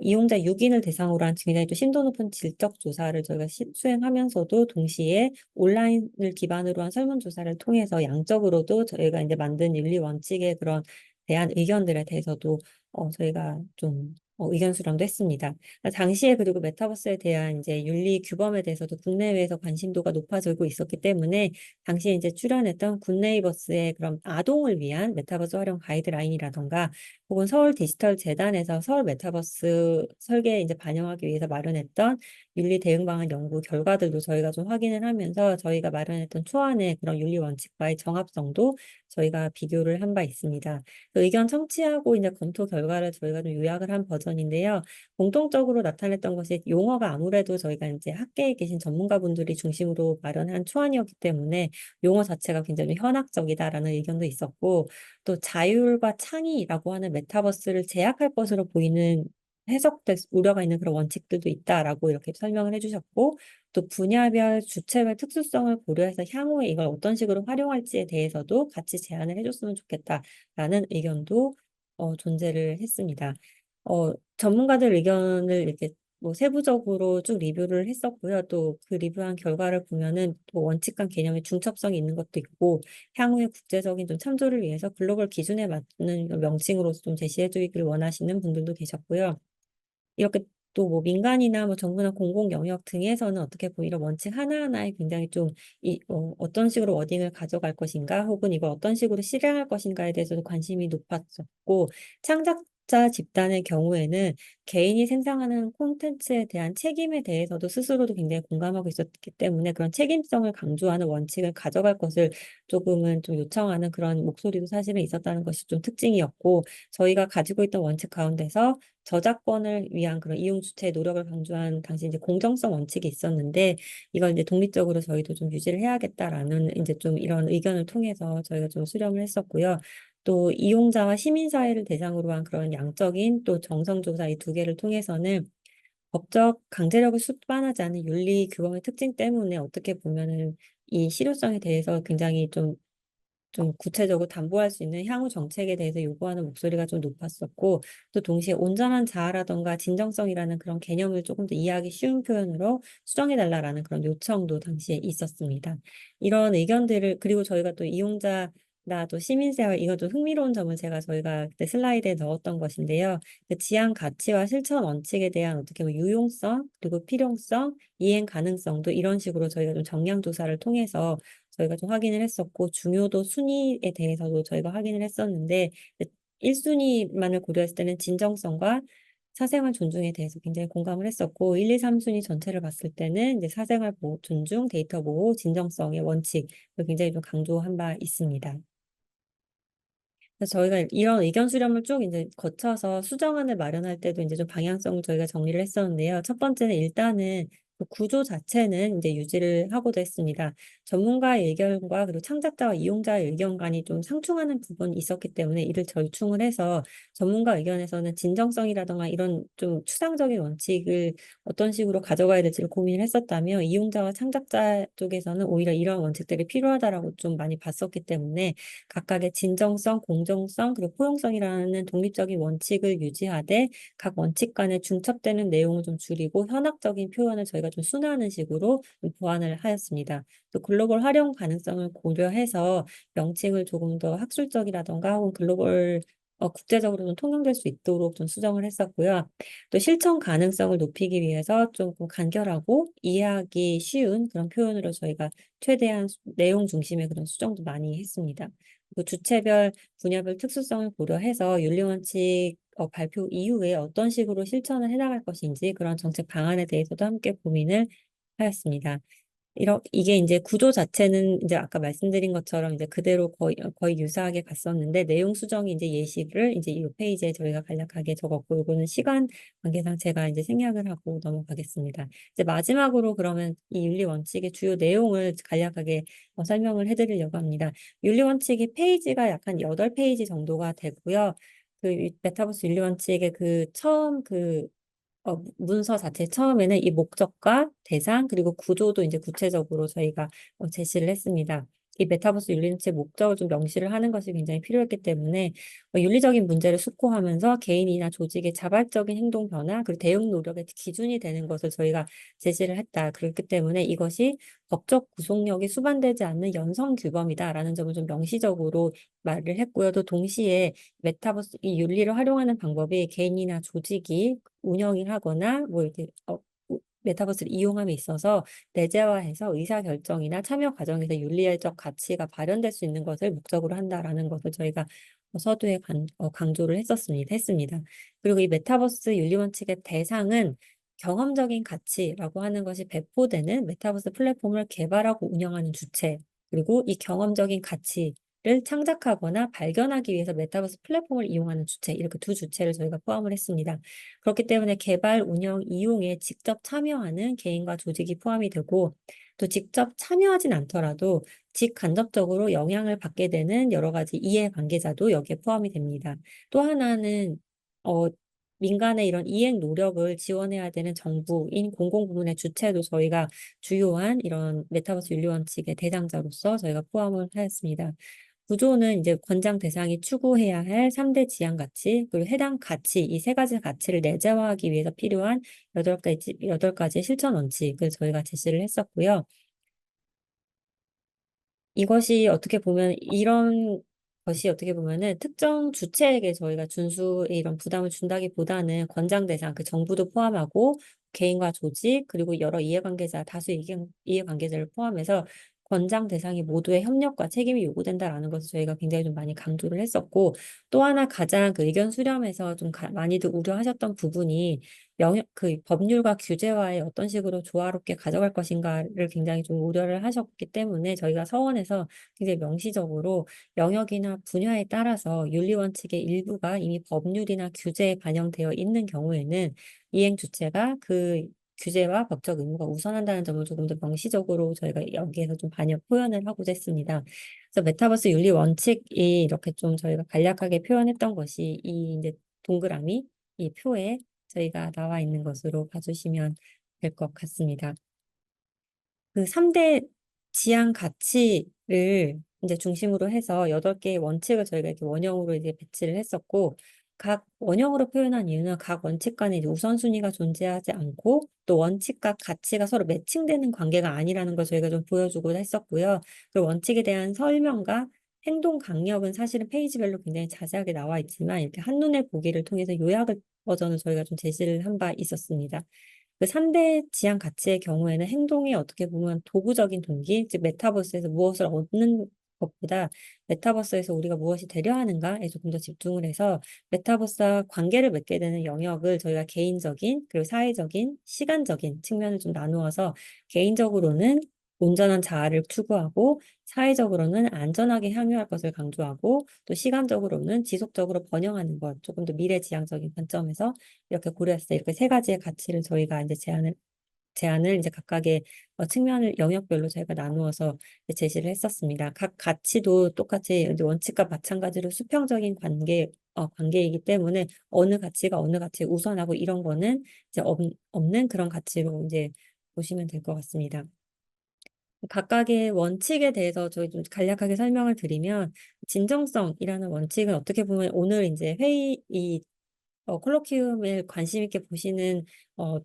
이용자 6인을 대상으로 한 굉장히 또 심도 높은 질적 조사를 저희가 수행하면서도 동시에 온라인을 기반으로 한 설문조사를 통해서 양적으로도 저희가 이제 만든 윤리 원칙에 그런 대한 의견들에 대해서도 저희가 좀 의견 수렴도 했습니다. 당시에 그리고 메타버스에 대한 이제 윤리 규범에 대해서도 국내외에서 관심도가 높아지고 있었기 때문에 당시에 이제 출연했던 굿네이버스의 그런 아동을 위한 메타버스 활용 가이드라인이라던가 혹은 서울 디지털 재단에서 서울 메타버스 설계에 이제 반영하기 위해서 마련했던 윤리 대응 방안 연구 결과들도 저희가 좀 확인을 하면서 저희가 마련했던 초안의 그런 윤리 원칙과의 정합성도 저희가 비교를 한 바 있습니다. 그 의견 청취하고 이제 검토 결과를 저희가 좀 요약을 한 버전인데요. 공통적으로 나타냈던 것이 용어가 아무래도 저희가 이제 학계에 계신 전문가분들이 중심으로 마련한 초안이었기 때문에 용어 자체가 굉장히 현학적이다라는 의견도 있었고 또 자율과 창의라고 하는 메타버스를 제약할 것으로 보이는 해석될 우려가 있는 그런 원칙들도 있다라고 이렇게 설명을 해주셨고 또 분야별 주체별 특수성을 고려해서 향후에 이걸 어떤 식으로 활용할지에 대해서도 같이 제안을 해줬으면 좋겠다라는 의견도 존재를 했습니다. 전문가들 의견을 이렇게 뭐 세부적으로 쭉 리뷰를 했었고요. 또 그 리뷰한 결과를 보면은 또 원칙과 개념의 중첩성이 있는 것도 있고 향후의 국제적인 좀 참조를 위해서 글로벌 기준에 맞는 명칭으로서 좀 제시해 주기를 원하시는 분들도 계셨고요. 이렇게 또 뭐 민간이나 뭐 정부나 공공 영역 등에서는 어떻게 보면 이런 원칙 하나하나에 굉장히 좀 어떤 식으로 워딩을 가져갈 것인가 혹은 이걸 어떤 식으로 실행할 것인가에 대해서도 관심이 높았었고 창작자 집단의 경우에는 개인이 생산하는 콘텐츠에 대한 책임에 대해서도 스스로도 굉장히 공감하고 있었기 때문에 그런 책임성을 강조하는 원칙을 가져갈 것을 조금은 좀 요청하는 그런 목소리도 사실은 있었다는 것이 좀 특징이었고 저희가 가지고 있던 원칙 가운데서 저작권을 위한 그런 이용 주체의 노력을 강조한 당시 이제 공정성 원칙이 있었는데 이걸 이제 독립적으로 저희도 좀 유지를 해야겠다라는 이제 좀 이런 의견을 통해서 저희가 좀 수렴을 했었고요. 또 이용자와 시민사회를 대상으로 한 그런 양적인 또 정성조사 이 두 개를 통해서는 법적 강제력을 수반하지 않은 윤리 규범의 특징 때문에 어떻게 보면은 이 실효성에 대해서 굉장히 좀 구체적으로 담보할 수 있는 향후 정책에 대해서 요구하는 목소리가 좀 높았었고 또 동시에 온전한 자아라던가 진정성이라는 그런 개념을 조금 더 이해하기 쉬운 표현으로 수정해달라라는 그런 요청도 당시에 있었습니다. 이런 의견들을 그리고 저희가 또 이용자나 또 시민사회 이것도 흥미로운 점을 저희가 그때 슬라이드에 넣었던 것인데요. 그 지향 가치와 실천 원칙에 대한 어떻게 보면 유용성 그리고 필요성 이행 가능성도 이런 식으로 저희가 좀 정량 조사를 통해서 저희가 좀 확인을 했었고 중요도 순위에 대해서도 저희가 확인을 했었는데 1순위만을 고려했을 때는 진정성과 사생활 존중에 대해서 굉장히 공감을 했었고, 1, 2, 3순위 전체를 봤을 때는 이제 사생활 보호, 존중, 데이터 보호, 진정성의 원칙을 굉장히 좀 강조한 바 있습니다. 그래서 저희가 이런 의견 수렴을 쭉 이제 거쳐서 수정안을 마련할 때도 이제 좀 방향성을 저희가 정리를 했었는데요. 첫 번째는 일단은 그 구조 자체는 이제 유지를 하고도 했습니다. 전문가의 의견과 그리고 창작자와 이용자의 의견 간이 좀 상충하는 부분이 있었기 때문에 이를 절충을 해서 전문가 의견에서는 진정성이라던가 이런 좀 추상적인 원칙을 어떤 식으로 가져가야 될지를 고민을 했었다며 이용자와 창작자 쪽에서는 오히려 이런 원칙들이 필요하다라고 좀 많이 봤었기 때문에 각각의 진정성, 공정성, 그리고 포용성이라는 독립적인 원칙을 유지하되 각 원칙 간에 중첩되는 내용을 좀 줄이고 현학적인 표현을 저희가 좀 순화하는 식으로 좀 보완을 하였습니다. 또 글로벌 활용 가능성을 고려해서 명칭을 조금 더 학술적이라던가 혹은 글로벌 국제적으로 좀 통용될 수 있도록 좀 수정을 했었고요. 또 실천 가능성을 높이기 위해서 조금 간결하고 이해하기 쉬운 그런 표현으로 저희가 최대한 내용 중심의 그런 수정도 많이 했습니다. 그 주체별, 분야별 특수성을 고려해서 윤리원칙 발표 이후에 어떤 식으로 실천을 해나갈 것인지 그런 정책 방안에 대해서도 함께 고민을 하였습니다. 이게 이제 구조 자체는 이제 아까 말씀드린 것처럼 이제 그대로 거의 유사하게 갔었는데 내용 수정이 이제 예시를 이제 이 페이지에 저희가 간략하게 적었고 이거는 시간 관계상 제가 이제 생략을 하고 넘어가겠습니다. 이제 마지막으로 그러면 이 윤리 원칙의 주요 내용을 간략하게 설명을 해드리려고 합니다. 윤리 원칙이 페이지가 약간 8페이지 정도가 되고요. 그 메타버스 윤리 원칙의 그 처음 문서 자체 처음에는 이 목적과 대상 그리고 구조도 이제 구체적으로 저희가 제시를 했습니다. 이 메타버스 윤리체 목적을 좀 명시를 하는 것이 굉장히 필요했기 때문에 윤리적인 문제를 숙고하면서 개인이나 조직의 자발적인 행동 변화 그리고 대응 노력의 기준이 되는 것을 저희가 제시를 했다. 그렇기 때문에 이것이 법적 구속력이 수반되지 않는 연성 규범이다라는 점을 좀 명시적으로 말을 했고요. 또 동시에 메타버스 이 윤리를 활용하는 방법이 개인이나 조직이 운영을 하거나 뭐 이렇게 메타버스를 이용함에 있어서 내재화해서 의사결정이나 참여 과정에서 윤리적 가치가 발현될 수 있는 것을 목적으로 한다라는 것을 저희가 서두에 강조를 했습니다. 그리고 이 메타버스 윤리 원칙의 대상은 경험적인 가치라고 하는 것이 배포되는 메타버스 플랫폼을 개발하고 운영하는 주체, 그리고 이 경험적인 가치를 창작하거나 발견하기 위해서 메타버스 플랫폼을 이용하는 주체, 이렇게 두 주체를 저희가 포함을 했습니다. 그렇기 때문에 개발, 운영, 이용에 직접 참여하는 개인과 조직이 포함이 되고 또 직접 참여하진 않더라도 직간접적으로 영향을 받게 되는 여러 가지 이해관계자도 여기에 포함이 됩니다. 또 하나는 어, 민간의 이런 이행 노력을 지원해야 되는 정부인 공공부문의 주체도 저희가 주요한 이런 메타버스 윤리 원칙의 대상자로서 저희가 포함을 하였습니다. 구조는 이제 권장 대상이 추구해야 할 3대 지향 가치, 그리고 해당 가치, 이 세 가지 가치를 내재화하기 위해서 필요한 8가지 실천 원칙을 저희가 제시를 했었고요. 이것이 어떻게 보면 이런 것이 어떻게 보면은 특정 주체에게 저희가 준수의 이런 부담을 준다기보다는 권장 대상, 그 정부도 포함하고 개인과 조직 그리고 여러 이해관계자, 다수 이해관계자를 포함해서 권장 대상이 모두의 협력과 책임이 요구된다라는 것을 저희가 굉장히 좀 많이 강조를 했었고 또 하나 가장 그 의견 수렴에서 좀 많이들 우려하셨던 부분이 그 법률과 규제와의 어떤 식으로 조화롭게 가져갈 것인가를 굉장히 좀 우려를 하셨기 때문에 저희가 서원에서 굉장히 명시적으로 영역이나 분야에 따라서 윤리 원칙의 일부가 이미 법률이나 규제에 반영되어 있는 경우에는 이행 주체가 그 규제와 법적 의무가 우선한다는 점을 조금 더 명시적으로 저희가 여기에서 좀 반영 표현을 하고자 했습니다. 그래서 메타버스 윤리 원칙이 이렇게 좀 저희가 간략하게 표현했던 것이 이 이제 동그라미 이 표에 저희가 나와 있는 것으로 봐주시면 될 것 같습니다. 그 3대 지향 가치를 이제 중심으로 해서 8개의 원칙을 저희가 이렇게 원형으로 이제 배치를 했었고, 각 원형으로 표현한 이유는 각 원칙 간에 이제 우선순위가 존재하지 않고, 또 원칙과 가치가 서로 매칭되는 관계가 아니라는 걸 저희가 좀 보여주고 했었고요. 그 원칙에 대한 설명과 행동 강령은 사실은 페이지별로 굉장히 자세하게 나와 있지만, 이렇게 한눈에 보기를 통해서 요약을 버전을 저희가 좀 제시를 한 바 있었습니다. 그 3대 지향 가치의 경우에는 행동이 어떻게 보면 도구적인 동기, 즉 메타버스에서 무엇을 얻는 것보다 메타버스에서 우리가 무엇이 되려 하는가에 조금 더 집중을 해서 메타버스와 관계를 맺게 되는 영역을 저희가 개인적인 그리고 사회적인 시간적인 측면을 좀 나누어서 개인적으로는 온전한 자아를 추구하고 사회적으로는 안전하게 향유할 것을 강조하고 또 시간적으로는 지속적으로 번영하는 것 조금 더 미래지향적인 관점에서 이렇게 고려했어요. 이렇게 세 가지의 가치를 저희가 이제 제안을 이제 각각의 측면을 영역별로 저희가 나누어서 이제 제시를 했었습니다. 각 가치도 똑같이 이제 원칙과 마찬가지로 수평적인 관계이기 때문에 어느 가치가 어느 가치에 우선하고 이런 거는 이제 없는 그런 가치로 이제 보시면 될 것 같습니다. 각각의 원칙에 대해서 저희 좀 간략하게 설명을 드리면 진정성이라는 원칙은 어떻게 보면 오늘 이제 콜로키움을 관심 있게 보시는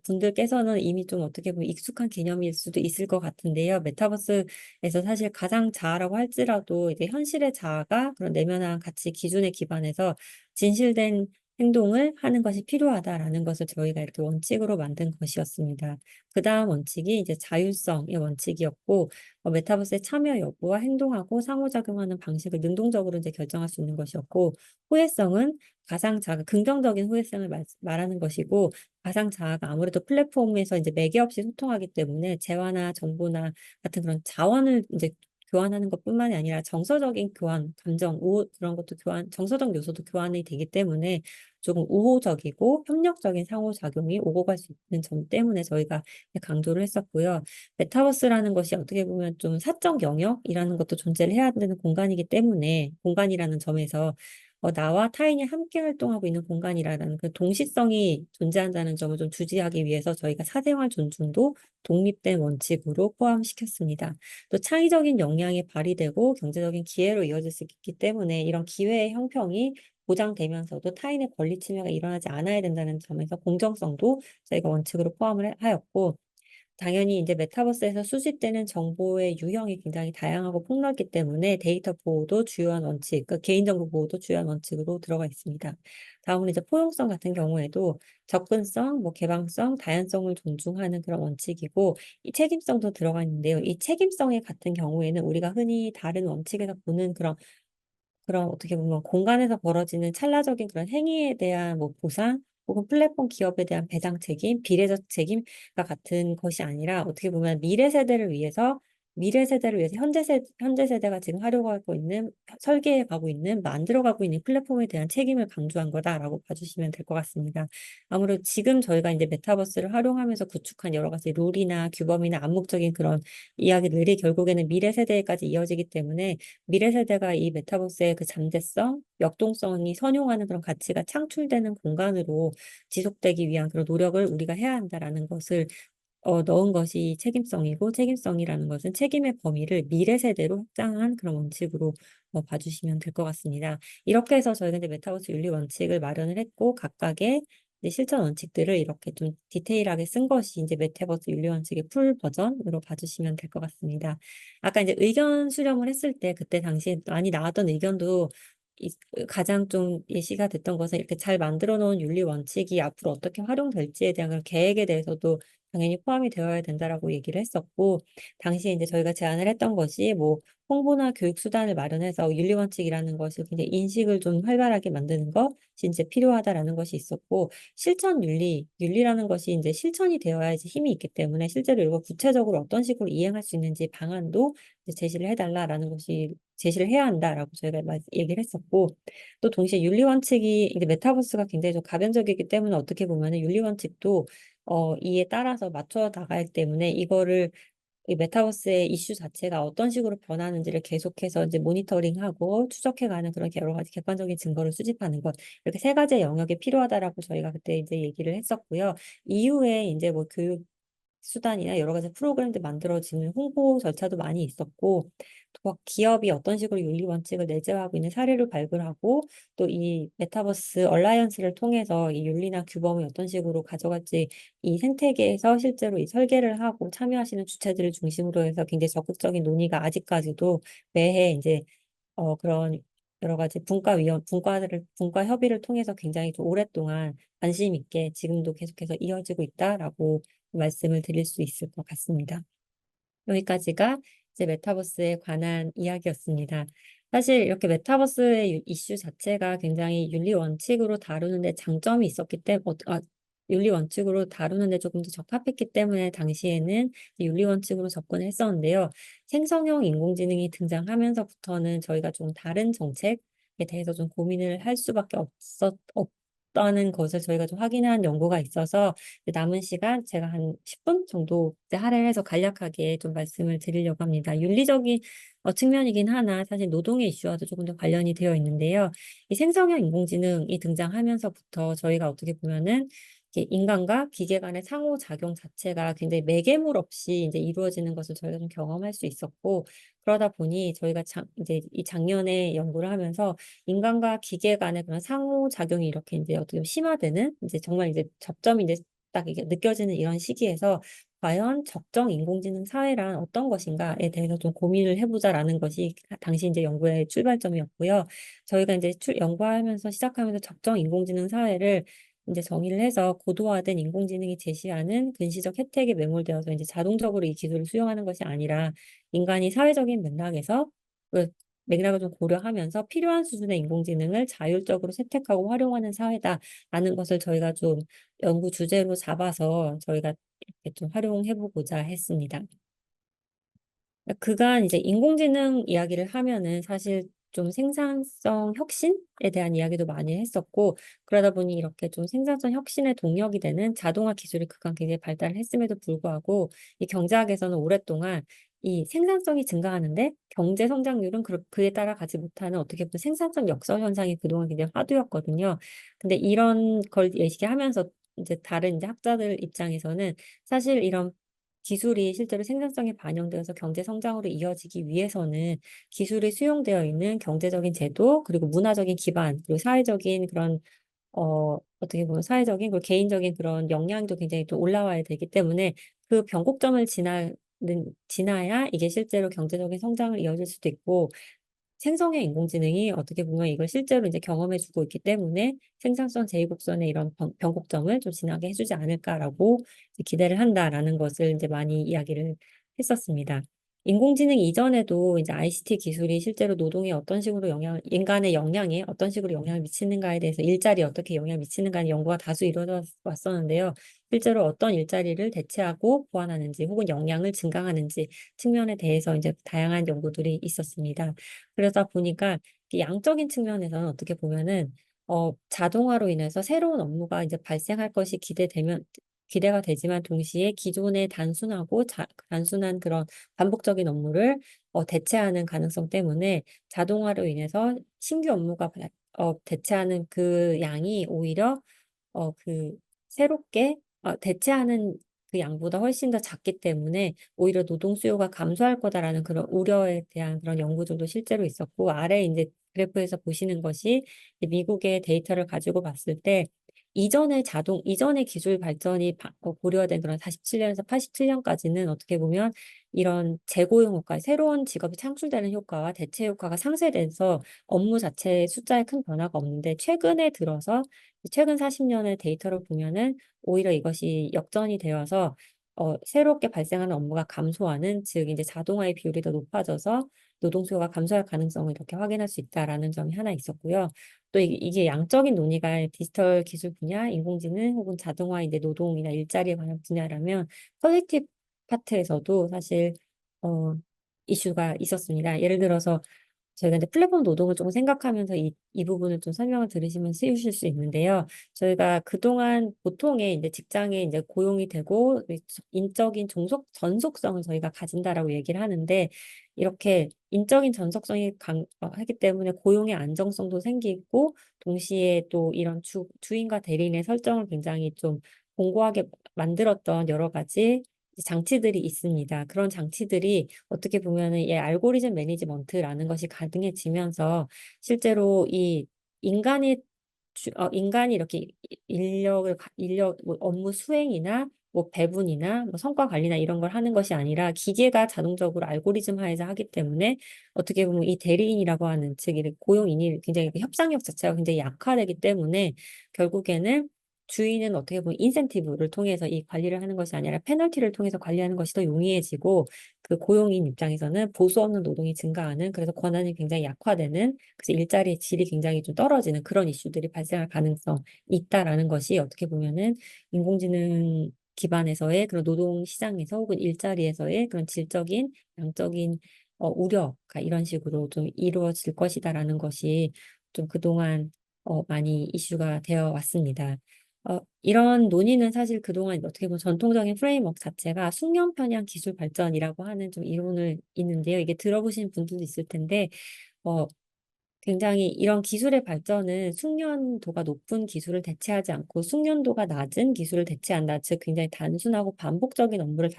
분들께서는 이미 좀 어떻게 보면 익숙한 개념일 수도 있을 것 같은데요. 메타버스에서 사실 가상 자아라고 할지라도 이제 현실의 자아가 그런 내면한 가치 기준에 기반해서 진실된 행동을 하는 것이 필요하다라는 것을 저희가 이렇게 원칙으로 만든 것이었습니다. 그 다음 원칙이 이제 자율성의 원칙이었고, 메타버스의 참여 여부와 행동하고 상호작용하는 방식을 능동적으로 이제 결정할 수 있는 것이었고, 호혜성은 가상자아가 긍정적인 호혜성을 말하는 것이고 가상자아가 아무래도 플랫폼에서 이제 매개 없이 소통하기 때문에 재화나 정보나 같은 그런 자원을 이제 교환하는 것뿐만이 아니라 정서적인 교환, 감정, 그런 것도 정서적 요소도 교환이 되기 때문에 조금 우호적이고 협력적인 상호작용이 오고 갈 수 있는 점 때문에 저희가 강조를 했었고요. 메타버스라는 것이 어떻게 보면 좀 사적 영역이라는 것도 존재를 해야 되는 공간이기 때문에 공간이라는 점에서 나와 타인이 함께 활동하고 있는 공간이라는 그 동시성이 존재한다는 점을 좀 주지하기 위해서 저희가 사생활 존중도 독립된 원칙으로 포함시켰습니다. 또 창의적인 역량이 발휘되고 경제적인 기회로 이어질 수 있기 때문에 이런 기회의 형평이 보장되면서도 타인의 권리 침해가 일어나지 않아야 된다는 점에서 공정성도 저희가 원칙으로 포함을 하였고 당연히 이제 메타버스에서 수집되는 정보의 유형이 굉장히 다양하고 폭넓기 때문에 데이터 보호도 주요한 원칙, 그 개인정보 보호도 주요한 원칙으로 들어가 있습니다. 다음은 이제 포용성 같은 경우에도 접근성, 뭐 개방성, 다양성을 존중하는 그런 원칙이고 이 책임성도 들어가 있는데요. 이 책임성의 같은 경우에는 우리가 흔히 다른 원칙에서 보는 그런 어떻게 보면 공간에서 벌어지는 찰나적인 그런 행위에 대한 뭐 보상 혹은 플랫폼 기업에 대한 배상 책임, 비례적 책임과 같은 것이 아니라 어떻게 보면 미래 세대를 위해서 현재 세대가 지금 하려고 있는 설계해 가고 있는 만들어 가고 있는 플랫폼에 대한 책임을 강조한 거다라고 봐주시면 될 것 같습니다. 아무래도 지금 저희가 이제 메타버스를 활용하면서 구축한 여러 가지 룰이나 규범이나 암묵적인 그런 이야기들이 결국에는 미래 세대까지 이어지기 때문에 미래 세대가 이 메타버스의 그 잠재성, 역동성이 선용하는 그런 가치가 창출되는 공간으로 지속되기 위한 그런 노력을 우리가 해야 한다라는 것을 넣은 것이 책임성이고 책임성이라는 것은 책임의 범위를 미래 세대로 확장한 그런 원칙으로 봐주시면 될 것 같습니다. 이렇게 해서 저희가 이제 메타버스 윤리 원칙을 마련을 했고 각각의 이제 실천 원칙들을 이렇게 좀 디테일하게 쓴 것이 이제 메타버스 윤리 원칙의 풀 버전으로 봐주시면 될 것 같습니다. 아까 이제 의견 수렴을 했을 때 그때 당시에 많이 나왔던 의견도 가장 좀 예시가 됐던 것은 이렇게 잘 만들어 놓은 윤리 원칙이 앞으로 어떻게 활용될지에 대한 그런 계획에 대해서도 당연히 포함이 되어야 된다라고 얘기를 했었고, 당시에 이제 저희가 제안을 했던 것이 뭐 홍보나 교육 수단을 마련해서 윤리 원칙이라는 것을 굉장히 인식을 좀 활발하게 만드는 것이 이제 필요하다라는 것이 있었고, 윤리라는 것이 이제 실천이 되어야지 힘이 있기 때문에 실제로 이걸 구체적으로 어떤 식으로 이행할 수 있는지 방안도 이제 제시를 해달라라는 것이 제시를 해야 한다라고 저희가 얘기를 했었고, 또 동시에 윤리 원칙이 이제 메타버스가 굉장히 좀 가변적이기 때문에 어떻게 보면은 윤리 원칙도 이에 따라서 맞춰 나가기 때문에 이거를 이 메타버스의 이슈 자체가 어떤 식으로 변하는지를 계속해서 이제 모니터링하고 추적해가는 그런 여러 가지 객관적인 증거를 수집하는 것 이렇게 세 가지의 영역이 필요하다라고 저희가 그때 이제 얘기를 했었고요. 이후에 이제 뭐 교육 수단이나 여러 가지 프로그램들 만들어지는 홍보 절차도 많이 있었고, 또 기업이 어떤 식으로 윤리 원칙을 내재하고 있는 사례를 발굴하고, 또 이 메타버스 얼라이언스를 통해서 이 윤리나 규범을 어떤 식으로 가져갈지 이 생태계에서 실제로 이 설계를 하고 참여하시는 주체들을 중심으로 해서 굉장히 적극적인 논의가 아직까지도 매해 이제 그런 여러 가지 분과 협의를 통해서 굉장히 좀 오랫동안 관심 있게 지금도 계속해서 이어지고 있다라고 말씀을 드릴 수 있을 것 같습니다. 여기까지가 이제 메타버스에 관한 이야기였습니다. 사실 이렇게 메타버스의 이슈 자체가 굉장히 윤리 원칙으로 다루는데 장점이 있었기 때문에, 윤리 원칙으로 다루는데 조금 더 적합했기 때문에 당시에는 윤리 원칙으로 접근을 했었는데요. 생성형 인공지능이 등장하면서부터는 저희가 좀 다른 정책에 대해서 좀 고민을 할 수밖에 없다는 것을 저희가 좀 확인한 연구가 있어서 남은 시간 제가 한 10분 정도 이제 할애해서 간략하게 좀 말씀을 드리려고 합니다. 윤리적인 측면이긴 하나 사실 노동의 이슈와도 조금 더 관련이 되어 있는데요. 이 생성형 인공지능이 등장하면서부터 저희가 어떻게 보면은 이렇게 인간과 기계 간의 상호작용 자체가 굉장히 매개물 없이 이제 이루어지는 것을 저희가 좀 경험할 수 있었고, 그러다 보니 저희가 이제 이 작년에 연구를 하면서 인간과 기계 간의 그런 상호작용이 이렇게 이제 어떻게 보면 심화되는 이제 정말 이제 접점이 이제 딱 이게 느껴지는 이런 시기에서 과연 적정 인공지능 사회란 어떤 것인가에 대해서 좀 고민을 해보자라는 것이 당시 이제 연구의 출발점이었고요. 저희가 이제 연구하면서 시작하면서 적정 인공지능 사회를 이제 정의를 해서 고도화된 인공지능이 제시하는 근시적 혜택에 매몰되어서 이제 자동적으로 이 기술을 수용하는 것이 아니라 인간이 사회적인 맥락에서 그 맥락을 좀 고려하면서 필요한 수준의 인공지능을 자율적으로 채택하고 활용하는 사회다라는 것을 저희가 좀 연구 주제로 잡아서 저희가 이렇게 좀 활용해보고자 했습니다. 그간 이제 인공지능 이야기를 하면은 사실 좀 생산성 혁신에 대한 이야기도 많이 했었고, 그러다 보니 이렇게 좀 생산성 혁신의 동력이 되는 자동화 기술이 그간 굉장히 발달을 했음에도 불구하고, 이 경제학에서는 오랫동안 이 생산성이 증가하는데 경제 성장률은 그에 따라 가지 못하는 어떻게 보면 생산성 역설 현상이 그동안 굉장히 화두였거든요. 근데 이런 걸 예시하면서 이제 다른 이제 학자들 입장에서는 사실 이런 기술이 실제로 생산성에 반영되어서 경제 성장으로 이어지기 위해서는 기술이 수용되어 있는 경제적인 제도, 그리고 문화적인 기반, 그리고 사회적인 그런 어떻게 보면 사회적인 그리고 개인적인 그런 역량도 굉장히 또 올라와야 되기 때문에 그 변곡점을 지나야 이게 실제로 경제적인 성장을 이어질 수도 있고, 생성형 인공지능이 어떻게 보면 이걸 실제로 이제 경험해주고 있기 때문에 생산성 제이곡선의 이런 변곡점을 좀 지나게 해주지 않을까라고 이제 기대를 한다라는 것을 이제 많이 이야기를 했었습니다. 인공지능 이전에도 이제 ICT 기술이 실제로 노동에 어떤 식으로 인간의 역량에 어떤 식으로 영향을 미치는가에 대해서 일자리에 어떻게 영향을 미치는가의 연구가 다수 이루어져 왔었는데요. 실제로 어떤 일자리를 대체하고 보완하는지 혹은 역량을 증강하는지 측면에 대해서 이제 다양한 연구들이 있었습니다. 그러다 보니까 이 양적인 측면에서는 어떻게 보면은 자동화로 인해서 새로운 업무가 이제 발생할 것이 기대가 되지만 동시에 기존의 단순한 그런 반복적인 업무를 대체하는 가능성 때문에 자동화로 인해서 신규 업무가 대체하는 그 양이 오히려 그 새롭게 대체하는 그 양보다 훨씬 더 작기 때문에 오히려 노동 수요가 감소할 거다라는 그런 우려에 대한 그런 연구들도 실제로 있었고, 아래 이제 그래프에서 보시는 것이 이제 미국의 데이터를 가지고 봤을 때 이전의 기술 발전이 고려된 그런 47년에서 87년까지는 어떻게 보면 이런 재고용 효과, 새로운 직업이 창출되는 효과와 대체 효과가 상쇄돼서 업무 자체의 숫자에 큰 변화가 없는데, 최근에 들어서 최근 40년의 데이터를 보면은 오히려 이것이 역전이 되어서 새롭게 발생하는 업무가 감소하는, 즉 이제 자동화의 비율이 더 높아져서 노동 수요가 감소할 가능성을 이렇게 확인할 수 있다라는 점이 하나 있었고요. 또 이게 양적인 논의가 디지털 기술 분야, 인공지능 혹은 자동화 이제 노동이나 일자리에 관한 분야라면 퀄리티 파트에서도 사실 어, 이슈가 있었습니다. 예를 들어서 저희가 이제 플랫폼 노동을 조금 생각하면서 이 부분을 좀 설명을 들으시면 쉬우실 수 있는데요. 저희가 그동안 보통의 이제 직장에 이제 고용이 되고 인적인 전속성을 저희가 가진다라고 얘기를 하는데, 이렇게 인적인 전속성이 하기 때문에 고용의 안정성도 생기고 동시에 또 이런 주인과 대리인의 설정을 굉장히 좀 공고하게 만들었던 여러 가지 장치들이 있습니다. 그런 장치들이 어떻게 보면은 이 알고리즘 매니지먼트라는 것이 가능해지면서 실제로 이 인간이 인간이 이렇게 뭐 업무 수행이나 뭐 배분이나 뭐 성과 관리나 이런 걸 하는 것이 아니라 기계가 자동적으로 알고리즘 하에서 하기 때문에 어떻게 보면 이 대리인이라고 하는 즉 고용인이 굉장히 그 협상력 자체가 굉장히 약화되기 때문에 결국에는 주인은 어떻게 보면 인센티브를 통해서 이 관리를 하는 것이 아니라 페널티를 통해서 관리하는 것이 더 용이해지고 그 고용인 입장에서는 보수 없는 노동이 증가하는 그래서 권한이 굉장히 약화되는 그래서 일자리의 질이 굉장히 좀 떨어지는 그런 이슈들이 발생할 가능성이 있다라는 것이 어떻게 보면은 인공지능 기반에서의 그런 노동 시장에서 혹은 일자리에서의 그런 질적인 양적인 우려가 이런 식으로 좀 이루어질 것이다라는 것이 좀 그동안 많이 이슈가 되어 왔습니다. 이런 논의는 사실 그동안 어떻게 보면 전통적인 프레임워크 자체가 숙련 편향 기술 발전이라고 하는 좀 이론을 있는데요. 이게 들어보신 분들도 있을 텐데, 어, 굉장히 이런 기술의 발전은 숙련도가 높은 기술을 대체하지 않고 숙련도가 낮은 기술을 대체한다. 즉, 굉장히 단순하고 반복적인 업무를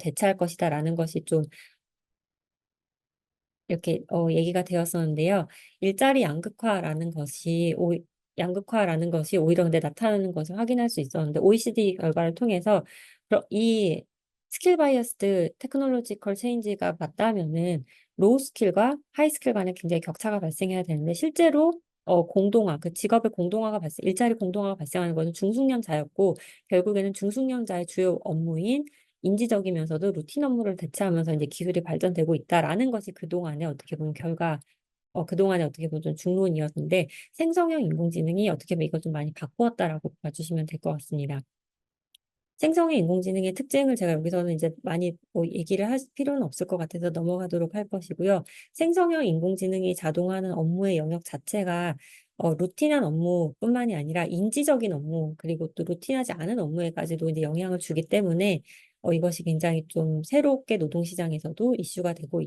대체할 것이다라는 것이 좀 이렇게 얘기가 되었었는데요. 일자리 양극화라는 것이 오히려 근데 나타나는 것을 확인할 수 있었는데 OECD 결과를 통해서 이 스킬 바이어스드 테크놀로지컬 체인지가 맞다면은 로우 스킬과 하이 스킬 간에 굉장히 격차가 발생해야 되는데 실제로 그 직업의 일자리 공동화가 발생하는 것은 중숙련자였고 결국에는 중숙련자의 주요 업무인 인지적이면서도 루틴 업무를 대체하면서 이제 기술이 발전되고 있다라는 것이 그동안에 어떻게 보면 좀 중론이었는데 생성형 인공지능이 어떻게 보면 이걸 좀 많이 바꾸었다라고 봐주시면 될 것 같습니다. 생성형 인공지능의 특징을 제가 여기서는 이제 많이 뭐 얘기를 할 필요는 없을 것 같아서 넘어가도록 할 것이고요. 생성형 인공지능이 자동화하는 업무의 영역 자체가 루틴한 업무뿐만이 아니라 인지적인 업무 그리고 또 루틴하지 않은 업무에까지도 이제 영향을 주기 때문에 이것이 굉장히 좀 새롭게 노동시장에서도 이슈가 되고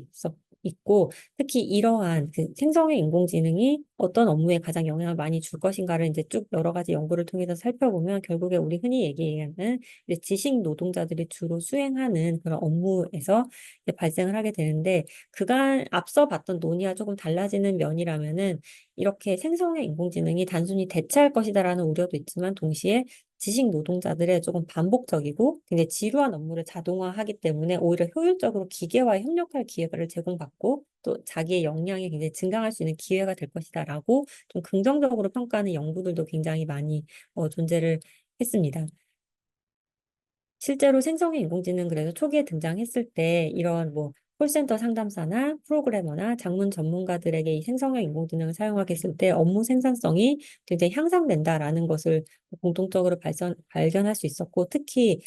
있고 특히 이러한 그 생성형 인공지능이 어떤 업무에 가장 영향을 많이 줄 것인가를 이제 쭉 여러 가지 연구를 통해서 살펴보면 결국에 우리 흔히 얘기하는 이제 지식 노동자들이 주로 수행하는 그런 업무에서 이제 발생을 하게 되는데 그간 앞서 봤던 논의와 조금 달라지는 면이라면은 이렇게 생성형 인공지능이 단순히 대체할 것이다라는 우려도 있지만 동시에 지식 노동자들의 조금 반복적이고 굉장히 지루한 업무를 자동화하기 때문에 오히려 효율적으로 기계와 협력할 기회를 제공받고 또 자기의 역량이 굉장히 증강할 수 있는 기회가 될 것이다라고 좀 긍정적으로 평가하는 연구들도 굉장히 많이 존재를 했습니다. 실제로 생성형 인공지능 그래서 초기에 등장했을 때 이런 뭐 콜센터 상담사나 프로그래머나 장문 전문가들에게 이 생성형 인공지능을 사용하게 했을 때 업무 생산성이 굉장히 향상된다라는 것을 공통적으로 발견할 수 있었고 특히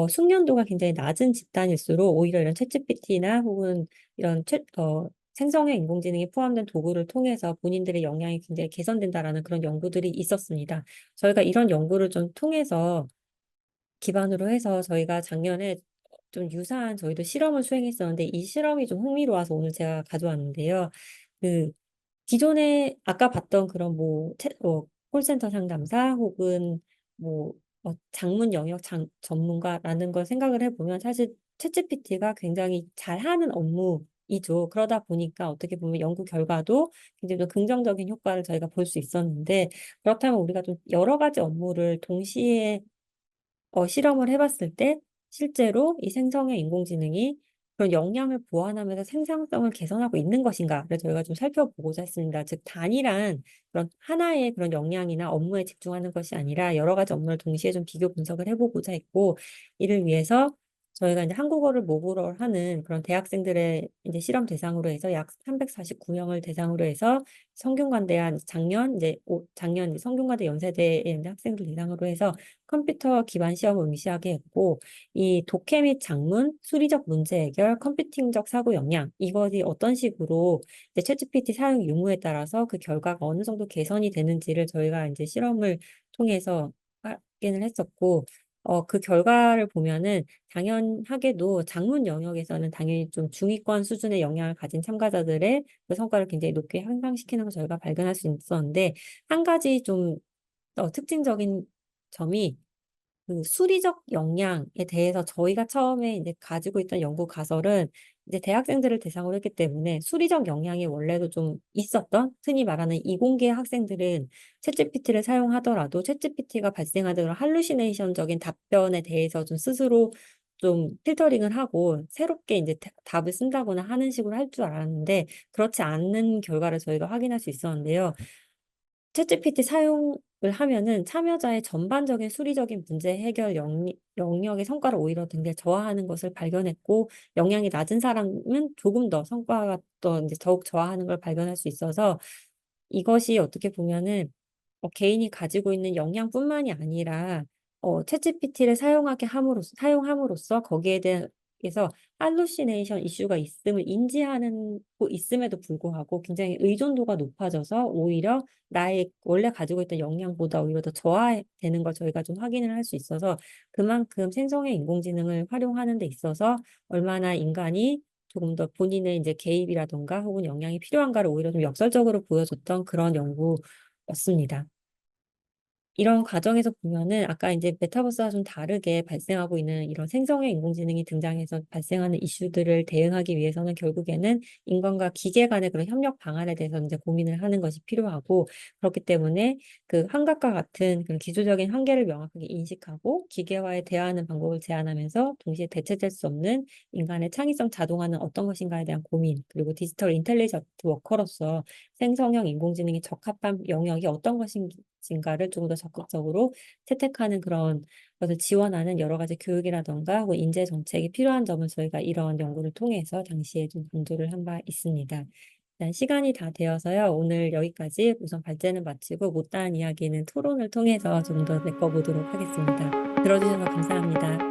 숙련도가 굉장히 낮은 집단일수록 오히려 이런 챗GPT나 혹은 이런 생성형 인공지능이 포함된 도구를 통해서 본인들의 역량이 굉장히 개선된다라는 그런 연구들이 있었습니다. 저희가 이런 연구를 좀 통해서 기반으로 해서 저희가 작년에 좀 유사한 저희도 실험을 수행했었는데 이 실험이 좀 흥미로워서 오늘 제가 가져왔는데요. 그 기존에 아까 봤던 그런 콜센터 상담사 혹은 뭐 장문 영역 전문가라는 걸 생각을 해보면 사실 챗GPT가 굉장히 잘하는 업무이죠. 그러다 보니까 어떻게 보면 연구 결과도 굉장히 좀 긍정적인 효과를 저희가 볼 수 있었는데 그렇다면 우리가 좀 여러 가지 업무를 동시에 실험을 해봤을 때 실제로 이 생성형 인공지능이 그런 역량을 보완하면서 생산성을 개선하고 있는 것인가를 저희가 좀 살펴보고자 했습니다. 즉, 단일한 그런 하나의 그런 역량이나 업무에 집중하는 것이 아니라 여러 가지 업무를 동시에 좀 비교 분석을 해보고자 했고, 이를 위해서 저희가 이제 한국어를 모국어로 하는 그런 대학생들의 이제 실험 대상으로 해서 약 349명을 대상으로 해서 성균관대한 작년 성균관대 연세대의 이제 학생들 대상으로 해서 컴퓨터 기반 시험을 응시하게 했고, 이 독해 및 작문, 수리적 문제 해결, 컴퓨팅적 사고 역량, 이것이 어떤 식으로 이제 챗GPT 사용 유무에 따라서 그 결과가 어느 정도 개선이 되는지를 저희가 이제 실험을 통해서 확인을 했었고, 그 결과를 보면은 당연하게도 작문 영역에서는 당연히 좀 중위권 수준의 역량을 가진 참가자들의 그 성과를 굉장히 높게 향상시키는 걸 저희가 발견할 수 있었는데, 한 가지 좀 특징적인 점이 그 수리적 역량에 대해서 저희가 처음에 이제 가지고 있던 연구 가설은 이제 대학생들을 대상으로 했기 때문에 수리적 역량이 원래도 좀 있었던 흔히 말하는 이공계 학생들은 챗GPT를 사용하더라도 챗GPT가 발생하는 그런 할루시네이션적인 답변에 대해서 좀 스스로 좀 필터링을 하고 새롭게 이제 답을 쓴다거나 하는 식으로 할 줄 알았는데 그렇지 않는 결과를 저희가 확인할 수 있었는데요. 챗GPT 사용 하면은 참여자의 전반적인 수리적인 문제 해결 영역의 성과를 오히려 굉장히 저하하는 것을 발견했고, 영향이 낮은 사람은 조금 더 성과가 더 이제 더욱 저하하는 걸 발견할 수 있어서, 이것이 어떻게 보면은 개인이 가지고 있는 역량뿐만이 아니라 챗GPT를 사용함으로써 거기에 대해서 할루시네이션 이슈가 있음을 인지하는 있음에도 불구하고 굉장히 의존도가 높아져서 오히려 나의 원래 가지고 있던 역량보다 오히려 더 저하되는 걸 저희가 좀 확인을 할 수 있어서, 그만큼 생성의 인공지능을 활용하는 데 있어서 얼마나 인간이 조금 더 본인의 이제 개입이라든가 혹은 역량이 필요한가를 오히려 좀 역설적으로 보여줬던 그런 연구였습니다. 이런 과정에서 보면은 아까 이제 메타버스와 좀 다르게 발생하고 있는 이런 생성의 인공지능이 등장해서 발생하는 이슈들을 대응하기 위해서는 결국에는 인간과 기계 간의 그런 협력 방안에 대해서 이제 고민을 하는 것이 필요하고, 그렇기 때문에 그 환각과 같은 그런 기술적인 한계를 명확하게 인식하고 기계와의 대화하는 방법을 제안하면서 동시에 대체될 수 없는 인간의 창의성 자동화는 어떤 것인가에 대한 고민, 그리고 디지털 인텔리전트 워커로서 생성형 인공지능이 적합한 영역이 어떤 것인가를 좀 더 적극적으로 채택하는 그런 것을 지원하는 여러 가지 교육이라던가 혹은 인재 정책이 필요한 점을 저희가 이런 연구를 통해서 당시에 좀 강조를 한 바 있습니다. 일단 시간이 다 되어서요. 오늘 여기까지 우선 발제는 마치고 못다한 이야기는 토론을 통해서 좀 더 메꿔보도록 하겠습니다. 들어주셔서 감사합니다.